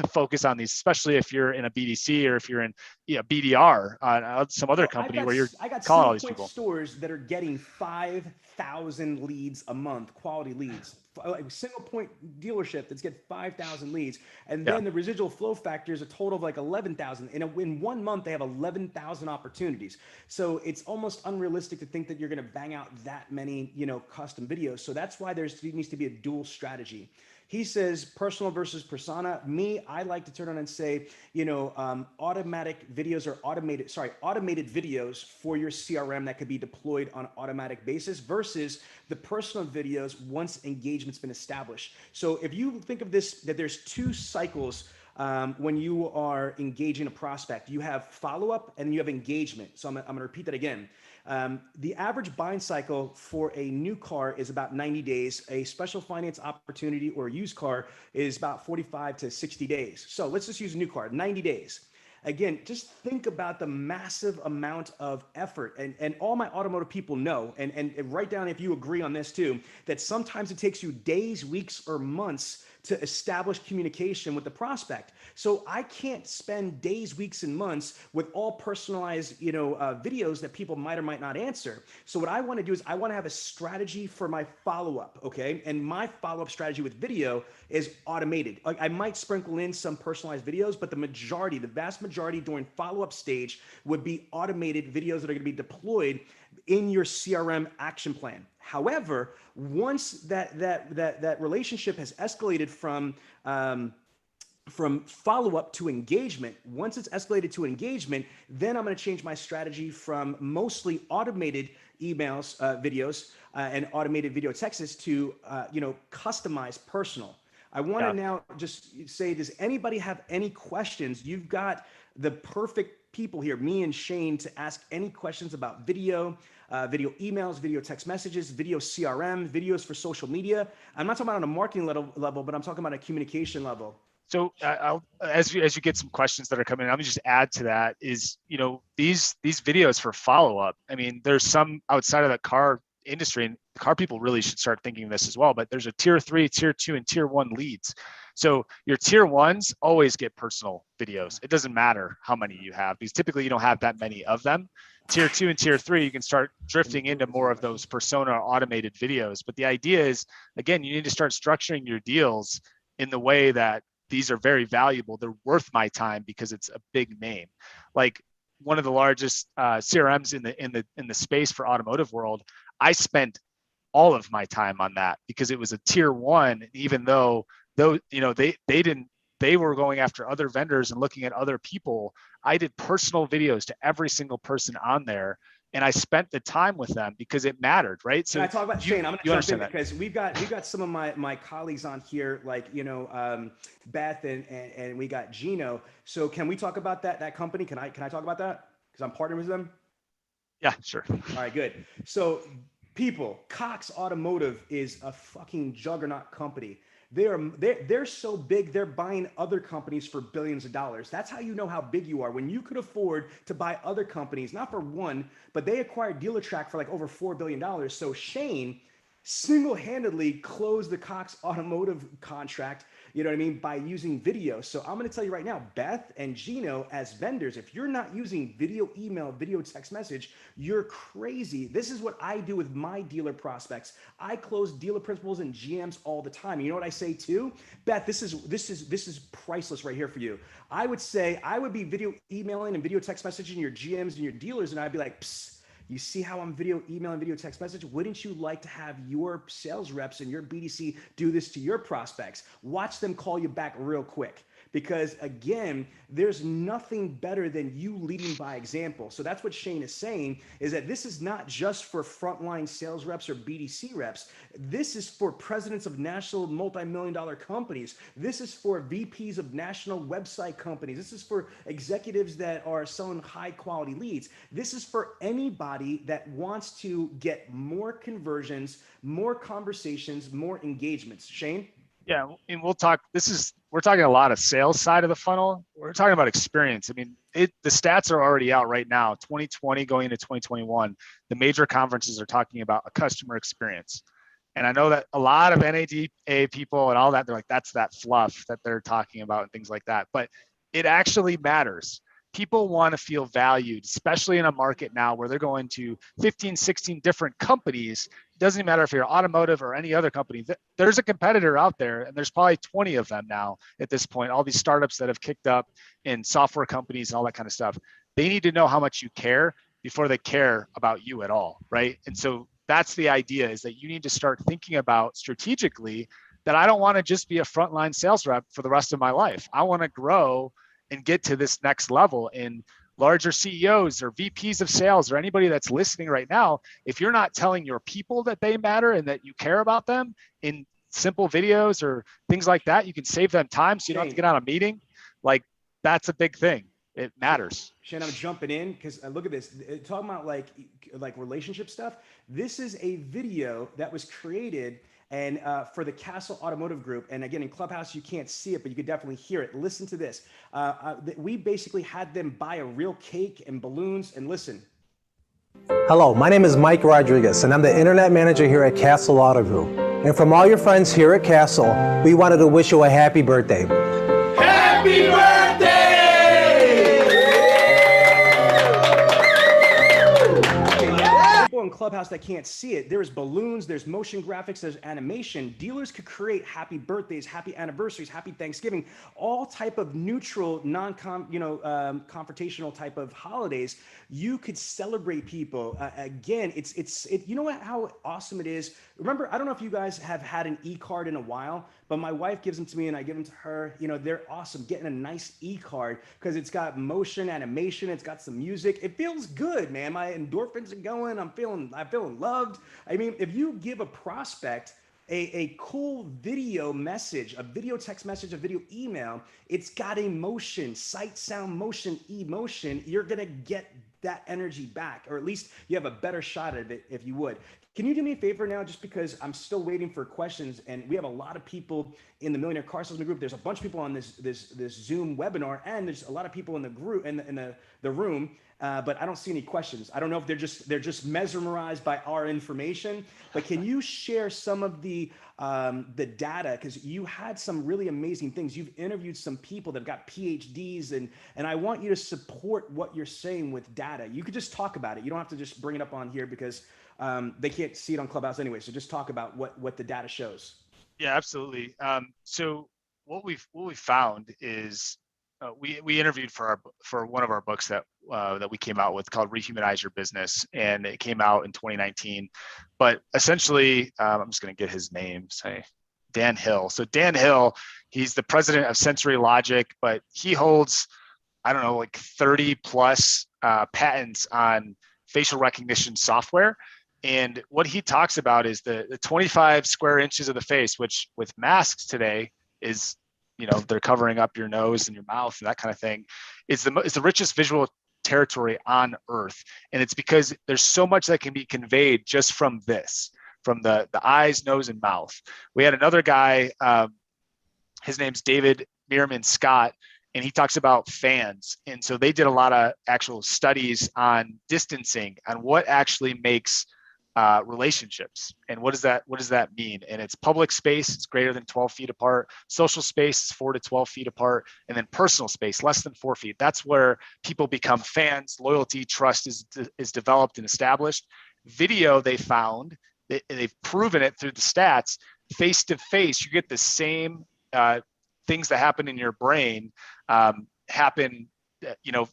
focus on these, especially if you're in a BDC or if you're in BDR, some other company where you're calling all these people. Stores that are getting 5,000 leads a month, quality leads. Like a single point dealership that's get 5,000 leads, and then the residual flow factor is a total of like 11,000. In 1 month, they have 11,000 opportunities. So it's almost unrealistic to think that you're going to bang out that many, custom videos. So that's why there needs to be a dual strategy. He says personal versus persona. I like to turn on and say, automatic videos or automated videos for your CRM that could be deployed on an automatic basis versus the personal videos once engagement's been established. So if you think of this, that there's two cycles when you are engaging a prospect. You have follow-up and you have engagement. So I'm going to repeat that again. The average buying cycle for a new car is about 90 days. A special finance opportunity or a used car is about 45 to 60 days. So let's just use a new car, 90 days. Again, just think about the massive amount of effort, and all my automotive people know, and write down if you agree on this too, that sometimes it takes you days, weeks, or months to establish communication with the prospect. So I can't spend days, weeks, and months with all personalized, videos that people might or might not answer. So what I want to do is I want to have a strategy for my follow-up, okay? And my follow-up strategy with video is automated. Like I might sprinkle in some personalized videos, but the vast majority during follow-up stage would be automated videos that are going to be deployed in your CRM action plan. However, once that relationship has escalated from follow-up to engagement, once it's escalated to engagement, then I'm going to change my strategy from mostly automated emails, videos, and automated video texts to customized personal. I want to now just say, does anybody have any questions? You've got the perfect people here, me and Shane, to ask any questions about video, video emails, video text messages, video CRM, videos for social media. I'm not talking about on a marketing level, but I'm talking about a communication level. So as you get some questions that are coming in, I'm gonna just add to that is, these videos for follow-up. I mean, there's some outside of the car industry, and the car people really should start thinking this as well, but there's a tier 3, tier 2, and tier 1 leads. So your tier 1s always get personal videos. It doesn't matter how many you have, because typically you don't have that many of them. Tier 2 and tier 3, you can start drifting into more of those persona automated videos. But the idea is, again, you need to start structuring your deals in the way that these are very valuable. They're worth my time because it's a big name. Like one of the largest CRMs in the space for automotive world, I spent all of my time on that because it was a tier 1. Even though they were going after other vendors and looking at other people, I did personal videos to every single person on there, and I spent the time with them because it mattered, right? So I talk about Shane. I'm going to jump in that. because we've got some of my colleagues on here, like Beth and we got Gino. So can we talk about that company? Can I talk about that because I'm partnering with them? Yeah, sure. All right, good. So people, Cox Automotive is a fucking juggernaut company. They're so big, they're buying other companies for billions of dollars. That's how you know how big you are. When you could afford to buy other companies, not for one, but they acquired DealerTrack for like over $4 billion. So Shane single-handedly closed the Cox Automotive contract, you know what I mean, by using video. So I'm going to tell you right now, Beth and Gino, as vendors, if you're not using video email, video text message, you're crazy. This is what I do with my dealer prospects. I close dealer principals and GMs all the time. You know what I say too? Beth, this is priceless right here for you. I would say I would be video emailing and video text messaging your GMs and your dealers, and I'd be like, psst. You see how I'm video email and video text message? Wouldn't you like to have your sales reps and your BDC do this to your prospects? Watch them call you back real quick. Because again, there's nothing better than you leading by example. So that's what Shane is saying, is that this is not just for frontline sales reps or BDC reps. This is for presidents of national multi-million-dollar companies. This is for VPs of national website companies. This is for executives that are selling high quality leads. This is for anybody that wants to get more conversions, more conversations, more engagements. Shane? Yeah, and we're talking a lot of sales side of the funnel. We're talking about experience. I mean, the stats are already out right now. 2020 going into 2021, the major conferences are talking about a customer experience. And I know that a lot of NADA people and all that, they're like, that's that fluff that they're talking about and things like that. But it actually matters. People want to feel valued, especially in a market now where they're going to 15, 16 different companies. It doesn't matter if you're automotive or any other company. There's a competitor out there, and there's probably 20 of them now at this point, all these startups that have kicked up in software companies and all that kind of stuff. They need to know how much you care before they care about you at all, right? And so that's the idea, is that you need to start thinking about strategically that I don't want to just be a frontline sales rep for the rest of my life. I want to grow and get to this next level. In larger CEOs or VPs of sales or anybody that's listening right now, if you're not telling your people that they matter and that you care about them in simple videos or things like that, you can save them time so you don't have to get on a meeting. Like, that's a big thing. It matters. Shane, I'm jumping in because look at this. Talking about like relationship stuff. This is a video that was created and for the Castle Automotive Group. And again, in Clubhouse, you can't see it, but you could definitely hear it. Listen to this. We basically had them buy a real cake and balloons, and listen. Hello, my name is Mike Rodriguez, and I'm the Internet Manager here at Castle Auto Group. And from all your friends here at Castle, we wanted to wish you a happy birthday. Happy birthday! In Clubhouse that can't see it, there's balloons, there's motion graphics, there's animation. Dealers could create happy birthdays, happy anniversaries, happy Thanksgiving, all type of neutral, confrontational type of holidays. You could celebrate people. Again, it's you know what, how awesome it is. Remember, I don't know if you guys have had an e-card in a while, but my wife gives them to me and I give them to her. You know, they're awesome. Getting a nice e-card because it's got motion, animation, it's got some music. It feels good, man. My endorphins are going. I'm feeling loved. I mean, if you give a prospect a cool video message, a video text message, a video email, it's got emotion, sight, sound, motion, emotion. You're going to get that energy back, or at least you have a better shot at it if you would. Can you do me a favor now, just because I'm still waiting for questions, and we have a lot of people in the Millionaire Car Salesman group. There's a bunch of people on this Zoom webinar, and there's a lot of people in the group in the room. But I don't see any questions. I don't know if they're just mesmerized by our information. But can you share some of the data? Because you had some really amazing things. You've interviewed some people that have got PhDs, and I want you to support what you're saying with data. You could just talk about it. You don't have to just bring it up on here, because they can't see it on Clubhouse anyway. So just talk about what the data shows. Yeah, absolutely. So what we found is we interviewed for one of our books that we came out with called Rehumanize Your Business, and it came out in 2019. But essentially, I'm just going to get his name. Say Dan Hill. So Dan Hill, he's the president of Sensory Logic, but he holds, I don't know, like 30 plus patents on facial recognition software. And what he talks about is the 25 square inches of the face, which with masks today is, they're covering up your nose and your mouth and that kind of thing, is the richest visual territory on earth. And it's because there's so much that can be conveyed just from this, from the eyes, nose, and mouth. We had another guy, his name's David Meerman Scott, and he talks about fans. And so they did a lot of actual studies on distancing, on what actually makes relationships, and what does that mean? And it's public space, it's greater than 12 feet apart. Social space is 4 to 12 feet apart, and then personal space less than 4 feet. That's where people become fans. Loyalty, trust is developed and established. Video, they found, they've proven it through the stats. Face to face, you get the same things that happen in your brain happen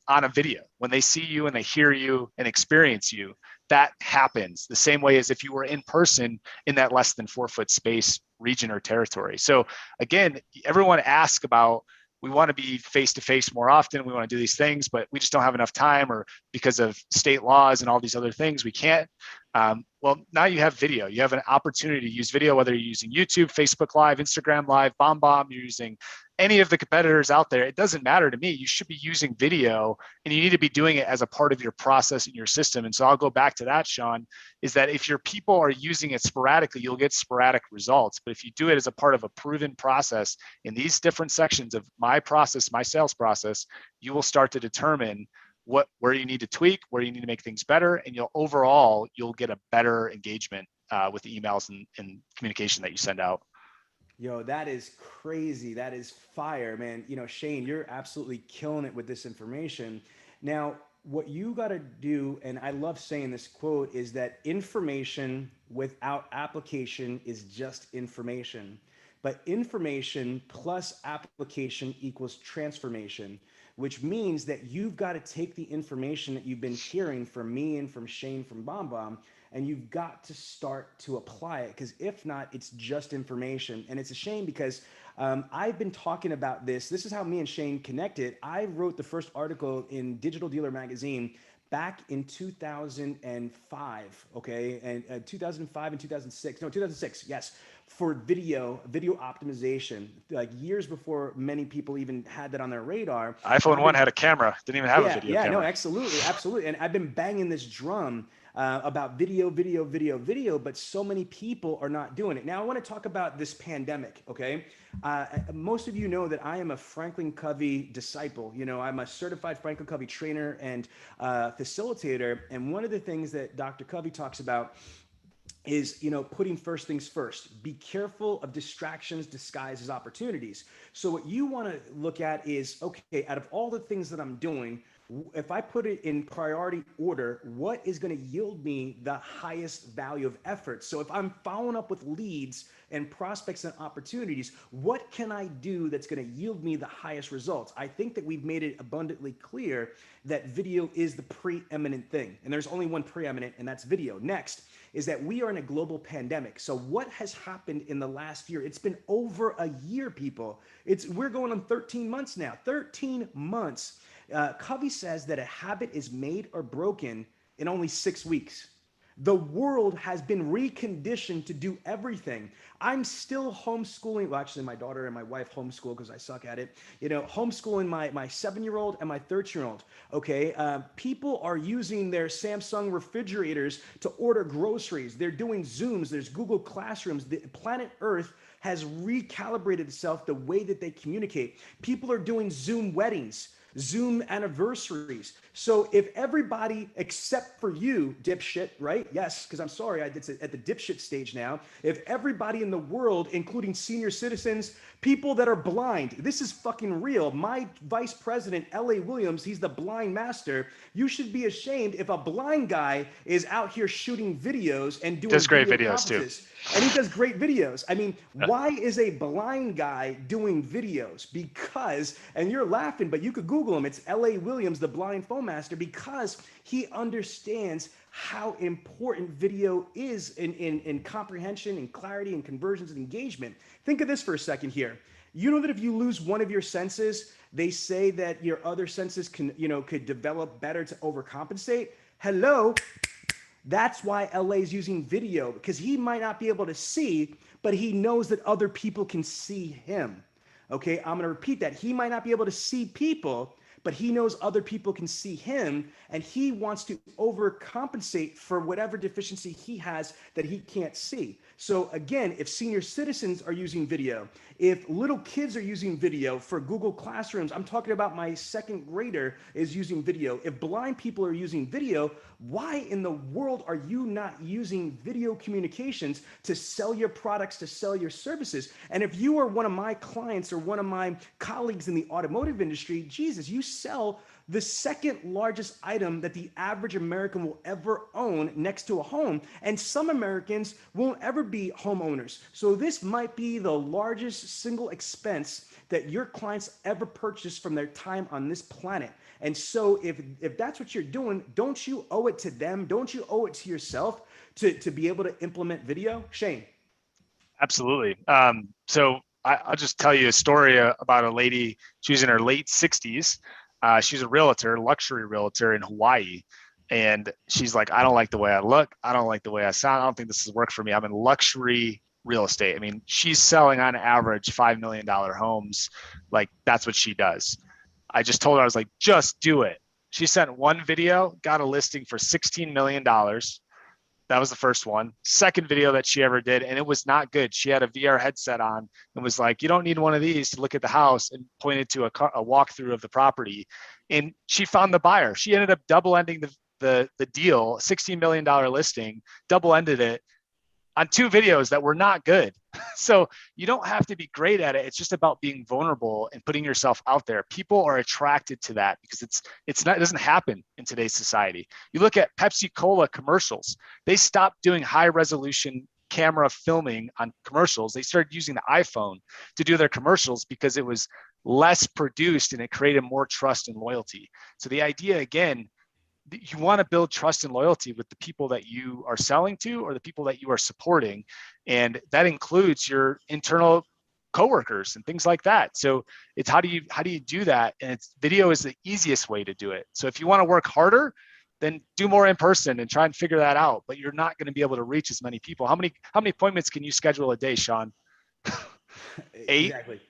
on a video. When they see you and they hear you and experience you, that happens the same way as if you were in person in that less than 4 foot space, region, or territory. So again, everyone asks about, we want to be face to face more often. We want to do these things, but we just don't have enough time, or because of state laws and all these other things, we can't. Well, now you have video. You have an opportunity to use video, whether you're using YouTube, Facebook Live, Instagram Live, BombBomb, you're using any of the competitors out there. It doesn't matter to me. You should be using video, and you need to be doing it as a part of your process in your system. And so I'll go back to that, Sean, is that if your people are using it sporadically, you'll get sporadic results. But if you do it as a part of a proven process in these different sections of my process, my sales process, you will start to determine where you need to tweak, where you need to make things better, and you'll get a better engagement with the emails and communication that you send out. Yo, that is crazy. That is fire, man. Shane, you're absolutely killing it with this information. Now, what you got to do, and I love saying this quote, is that information without application is just information. But information plus application equals transformation, which means that you've got to take the information that you've been hearing from me and from Shane from BombBomb, and you've got to start to apply it, because if not, it's just information. And it's a shame, because I've been talking about this. This is how me and Shane connected. I wrote the first article in Digital Dealer magazine back in 2005, okay? And 2005 and 2006, no, 2006, yes, for video optimization, like years before many people even had that on their radar. iPhone 1 had a camera, didn't even have a video camera. Yeah, no, absolutely. And I've been banging this drum about video, but so many people are not doing it. Now I want to talk about this pandemic, okay? Most of you know that I am a Franklin Covey disciple. I'm a certified Franklin Covey trainer and facilitator. And one of the things that Dr. Covey talks about is, putting first things first. Be careful of distractions disguised as opportunities. So what you want to look at is, okay, out of all the things that I'm doing, if I put it in priority order, what is going to yield me the highest value of effort? So if I'm following up with leads and prospects and opportunities, what can I do that's going to yield me the highest results? I think that we've made it abundantly clear that video is the preeminent thing. And there's only one preeminent, and that's video. Next is that we are in a global pandemic. So what has happened in the last year? It's been over a year, people. We're going on 13 months now, 13 months. Covey says that a habit is made or broken in only 6 weeks. The world has been reconditioned to do everything. I'm still homeschooling. Well, actually, my daughter and my wife homeschool because I suck at it. You know, homeschooling my 7-year-old and my 13-year-old. Okay, people are using their Samsung refrigerators to order groceries. They're doing Zooms. There's Google Classrooms. The planet Earth has recalibrated itself the way that they communicate. People are doing Zoom weddings, Zoom anniversaries. So if everybody except for you, dipshit, right? Yes, because I'm sorry, it's at the dipshit stage now. If everybody in the world, including senior citizens, people that are blind, this is fucking real. My vice president, L.A. Williams, he's the blind master. You should be ashamed if a blind guy is out here shooting videos and doing Does great video videos too. conferences. And he does great videos. I mean, why is a blind guy doing videos? Because, and you're laughing, but you could Google him. It's L.A. Williams, the blind phone master, because he understands how important video is in comprehension and clarity and conversions and engagement. Think of this for a second here. You know that if you lose one of your senses, they say that your other senses could develop better to overcompensate. Hello. That's why LA is using video, because he might not be able to see, but he knows that other people can see him. Okay, I'm going to repeat that. He might not be able to see people, but he knows other people can see him, and he wants to overcompensate for whatever deficiency he has that he can't see. So again, if senior citizens are using video, if little kids are using video for Google Classrooms, I'm talking about my 2nd grader is using video. If blind people are using video, why in the world are you not using video communications to sell your products, to sell your services? And if you are one of my clients or one of my colleagues in the automotive industry, Jesus, you sell the 2nd largest item that the average American will ever own next to a home. And some Americans won't ever be homeowners. So this might be the largest single expense that your clients ever purchase from their time on this planet. And so if that's what you're doing, don't you owe it to them? Don't you owe it to yourself to be able to implement video? Shane. Absolutely. So I'll just tell you a story about a lady. She was in her late 60s. She's a realtor, luxury realtor in Hawaii. And she's like, I don't like the way I look. I don't like the way I sound. I don't think this has worked for me. I'm in luxury real estate. I mean, she's selling on average $5 million homes. Like, that's what she does. I just told her, I was like, just do it. She sent one video, got a listing for $16 million. That was the first one. Second video that she ever did, and it was not good. She had a VR headset on and was like, you don't need one of these to look at the house, and pointed to a walkthrough of the property. And she found the buyer. She ended up double-ending the deal, $16 million listing, double-ended it on 2 videos that were not good. So you don't have to be great at it. It's just about being vulnerable and putting yourself out there. People are attracted to that because it doesn't happen in today's society. You look at Pepsi Cola commercials. They stopped doing high resolution camera filming on commercials. They started using the iPhone to do their commercials because it was less produced and it created more trust and loyalty. So the idea, again, you want to build trust and loyalty with the people that you are selling to or the people that you are supporting. And that includes your internal coworkers and things like that. So it's how do you do that? And video is the easiest way to do it. So if you want to work harder, then do more in person and try and figure that out. But you're not going to be able to reach as many people. How many appointments can you schedule a day, Sean? 8? Exactly.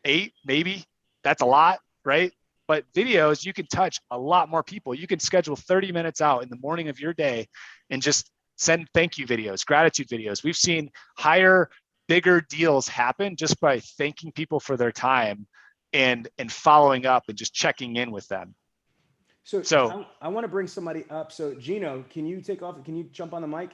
8, maybe. That's a lot, right? But videos, you can touch a lot more people. You can schedule 30 minutes out in the morning of your day and just send thank you videos, gratitude videos. We've seen higher, bigger deals happen just by thanking people for their time and following up and just checking in with them. So I want to bring somebody up. So Gino, can you take off? Can you jump on the mic?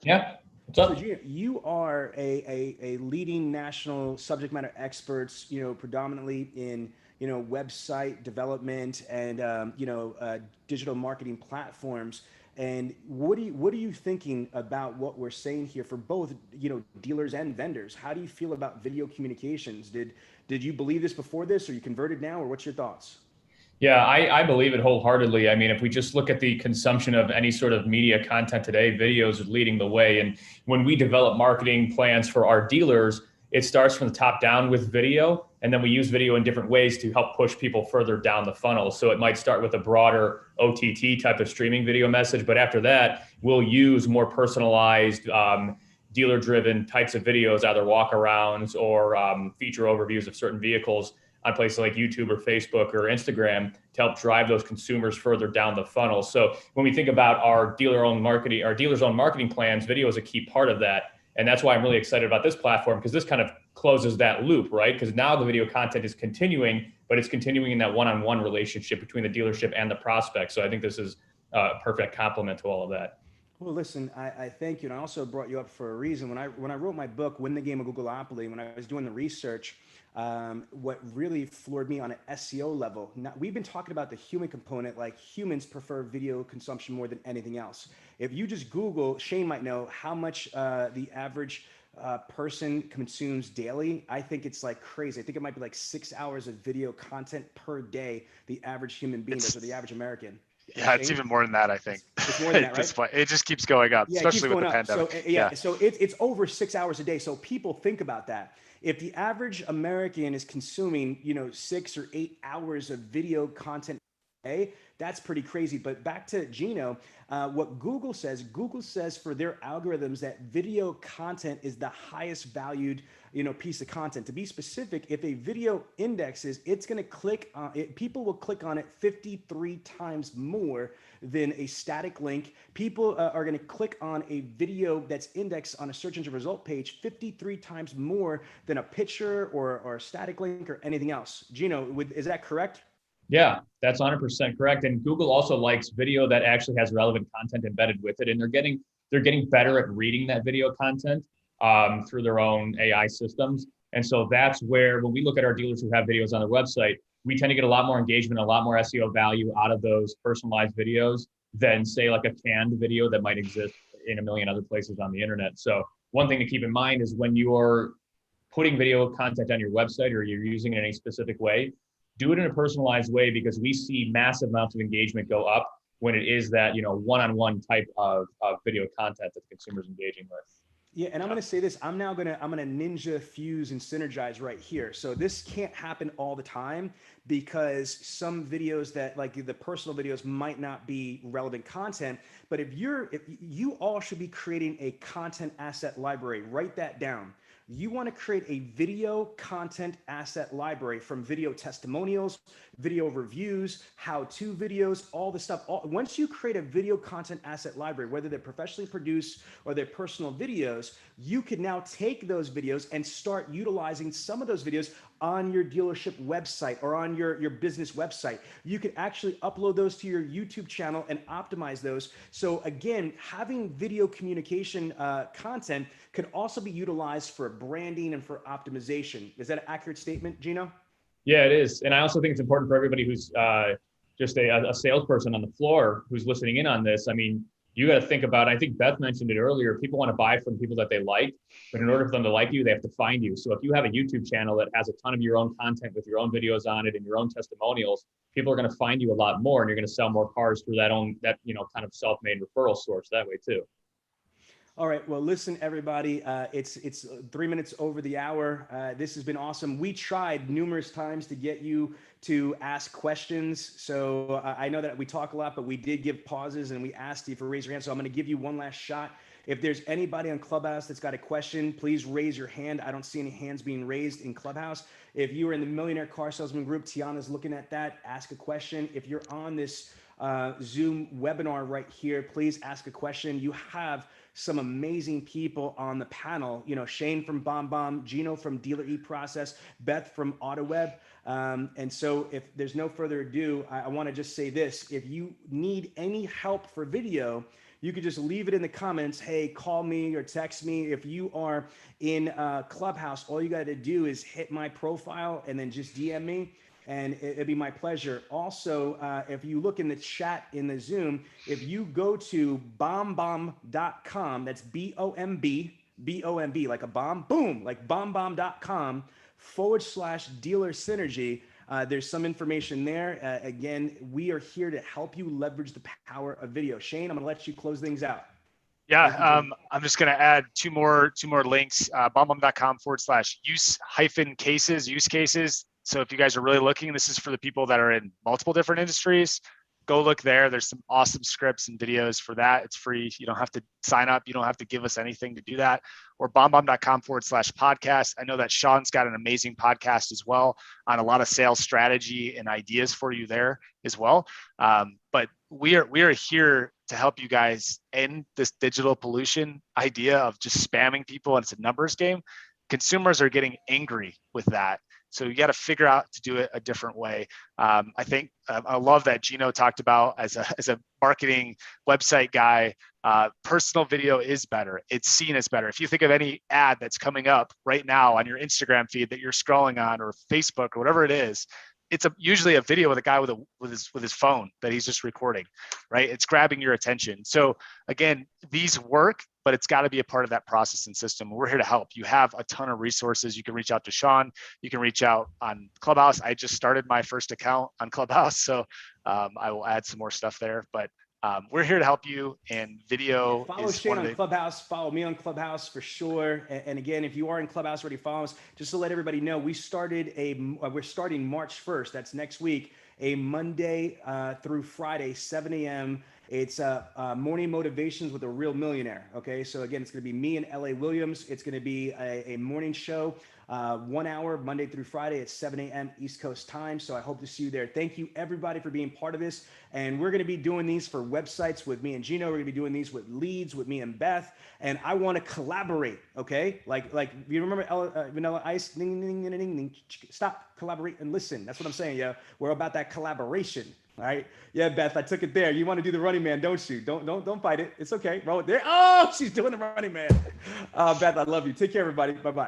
Yeah. What's up? So Gino, you are a leading national subject matter experts, predominantly in website development and digital marketing platforms. And what are you thinking about what we're saying here for both dealers and vendors? How do you feel about video communications? Did you believe this before this, or you converted now, or what's your thoughts? Yeah, I believe it wholeheartedly. I mean, if we just look at the consumption of any sort of media content today, videos are leading the way. And when we develop marketing plans for our dealers, it starts from the top down with video. And then we use video in different ways to help push people further down the funnel. So it might start with a broader OTT type of streaming video message, but after that, we'll use more personalized, dealer-driven types of videos, either walk-arounds or feature overviews of certain vehicles on places like YouTube or Facebook or Instagram to help drive those consumers further down the funnel. So when we think about our dealer-owned marketing, our dealers' own marketing plans, video is a key part of that. And that's why I'm really excited about this platform, because this kind of closes that loop, right? Because now the video content is continuing, but it's continuing in that one-on-one relationship between the dealership and the prospect. So I think this is a perfect complement to all of that. Well, listen, I thank you. And I also brought you up for a reason. When I wrote my book, Win the Game of Googleopoly, when I was doing the research, what really floored me on an SEO level, we've been talking about the human component, like humans prefer video consumption more than anything else. If you just Google, Shane might know how much the average person consumes daily. I think it's like crazy. I think it might be like 6 hours of video content per day, the average human being does, or the average American. Yeah, it's even more than that, I think. It's more than that, right? At this point, it just keeps going up, yeah, especially with the pandemic. So, so it's over 6 hours a day. So people think about that. If the average American is consuming, 6 or 8 hours of video content a day, that's pretty crazy. But back to Gino, what Google says for their algorithms that video content is the highest valued, piece of content. To be specific, if a video indexes, it's going to click on it. People will click on it 53 times more than a static link. People are going to click on a video that's indexed on a search engine result page 53 times more than a picture or a static link or anything else. Gino, is that correct? Yeah, that's 100% correct. And Google also likes video that actually has relevant content embedded with it. And they're getting better at reading that video content through their own AI systems. And so that's where, when we look at our dealers who have videos on their website, we tend to get a lot more engagement, a lot more SEO value out of those personalized videos than, say, like a canned video that might exist in a million other places on the internet. So one thing to keep in mind is when you're putting video content on your website or you're using it in a specific way, do it in a personalized way, because we see massive amounts of engagement go up when it is that, one-on-one type of video content that the consumer's engaging with. Yeah, and I'm going to say this, I'm going to ninja fuse and synergize right here. So this can't happen all the time, because some videos that, like the personal videos, might not be relevant content. But if you all should be creating a content asset library, write that down. You want to create a video content asset library, from video testimonials, video reviews, how-to videos, all the stuff. Once you create a video content asset library, whether they're professionally produced or they're personal videos, you can now take those videos and start utilizing some of those videos on your dealership website or on your business website. You can actually upload those to your YouTube channel and optimize those. So again, having video communication content can also be utilized for branding and for optimization. Is that an accurate statement, Gino? Yeah, it is. And I also think it's important for everybody who's just a salesperson on the floor who's listening in on this. I mean, you got to think about, I think Beth mentioned it earlier, people want to buy from people that they like, but in order for them to like you, they have to find you. So if you have a YouTube channel that has a ton of your own content with your own videos on it and your own testimonials, people are going to find you a lot more, and you're going to sell more cars through that kind of self-made referral source that way too. All right. Well, listen, everybody, it's 3 minutes over the hour. This has been awesome. We tried numerous times to get you to ask questions. So I know that we talk a lot, but we did give pauses and we asked you for raise your hand. So I'm going to give you one last shot. If there's anybody on Clubhouse that's got a question, please raise your hand. I don't see any hands being raised in Clubhouse. If you are in the Millionaire Car Salesman group, Tiana's looking at that. Ask a question. If you're on this Zoom webinar right here, please ask a question. You have some amazing people on the panel, Shane from BombBomb, Gino from Dealer eProcess, Beth from Autoweb. And so if there's no further ado, I want to just say this. If you need any help for video, you could just leave it in the comments. Hey, call me or text me. If you are in Clubhouse, all you got to do is hit my profile and then just DM me, and it'd be my pleasure. Also, if you look in the chat in the Zoom, if you go to BombBomb.com, that's B-O-M-B, like a bomb, boom, like BombBomb.com/dealer synergy. There's some information there. Again, we are here to help you leverage the power of video. Shane, I'm going to let you close things out. Yeah, I'm just going to add two more links, BombBomb.com/use cases. So if you guys are really looking, this is for the people that are in multiple different industries. Go look there. There's some awesome scripts and videos for that. It's free. You don't have to sign up. You don't have to give us anything to do that. Or BombBomb.com/podcast. I know that Sean's got an amazing podcast as well on a lot of sales strategy and ideas for you there as well. But we are here to help you guys end this digital pollution idea of just spamming people and it's a numbers game. Consumers are getting angry with that. So you got to figure out to do it a different way. I think I love that Gino talked about as a marketing website guy, personal video is better. It's seen as better. If you think of any ad that's coming up right now on your Instagram feed that you're scrolling on, or Facebook or whatever it is, it's usually a video with a guy with his phone that he's just recording, right? It's grabbing your attention. So again, these work, but it's got to be a part of that process and system. We're here to help. You have a ton of resources. You can reach out to Sean. You can reach out on Clubhouse. I just started my first account on Clubhouse, so I will add some more stuff there. But we're here to help you, and video follow is Shane on Clubhouse. Follow me on Clubhouse for sure. And again, if you are in Clubhouse already, follow us. Just to let everybody know, we're starting March 1st. That's next week, a Monday through Friday, 7 a.m. It's morning motivations with a real millionaire. Okay, so again, it's going to be me and L.A. Williams. It's going to be a morning show, 1 hour, Monday through Friday at 7 a.m. East Coast time. So I hope to see you there. Thank you, everybody, for being part of this. And we're going to be doing these for websites with me and Gino. We're going to be doing these with leads with me and Beth. And I want to collaborate. Okay, like you remember Vanilla Ice? Ding, ding, ding, ding, ding. Stop, collaborate, and listen. That's what I'm saying, yo. We're about that collaboration. All right. Yeah, Beth, I took it there. You want to do the running man, don't you? Don't fight it. It's okay. Roll it there. Oh, she's doing the running man. Beth, I love you. Take care, everybody. Bye-bye.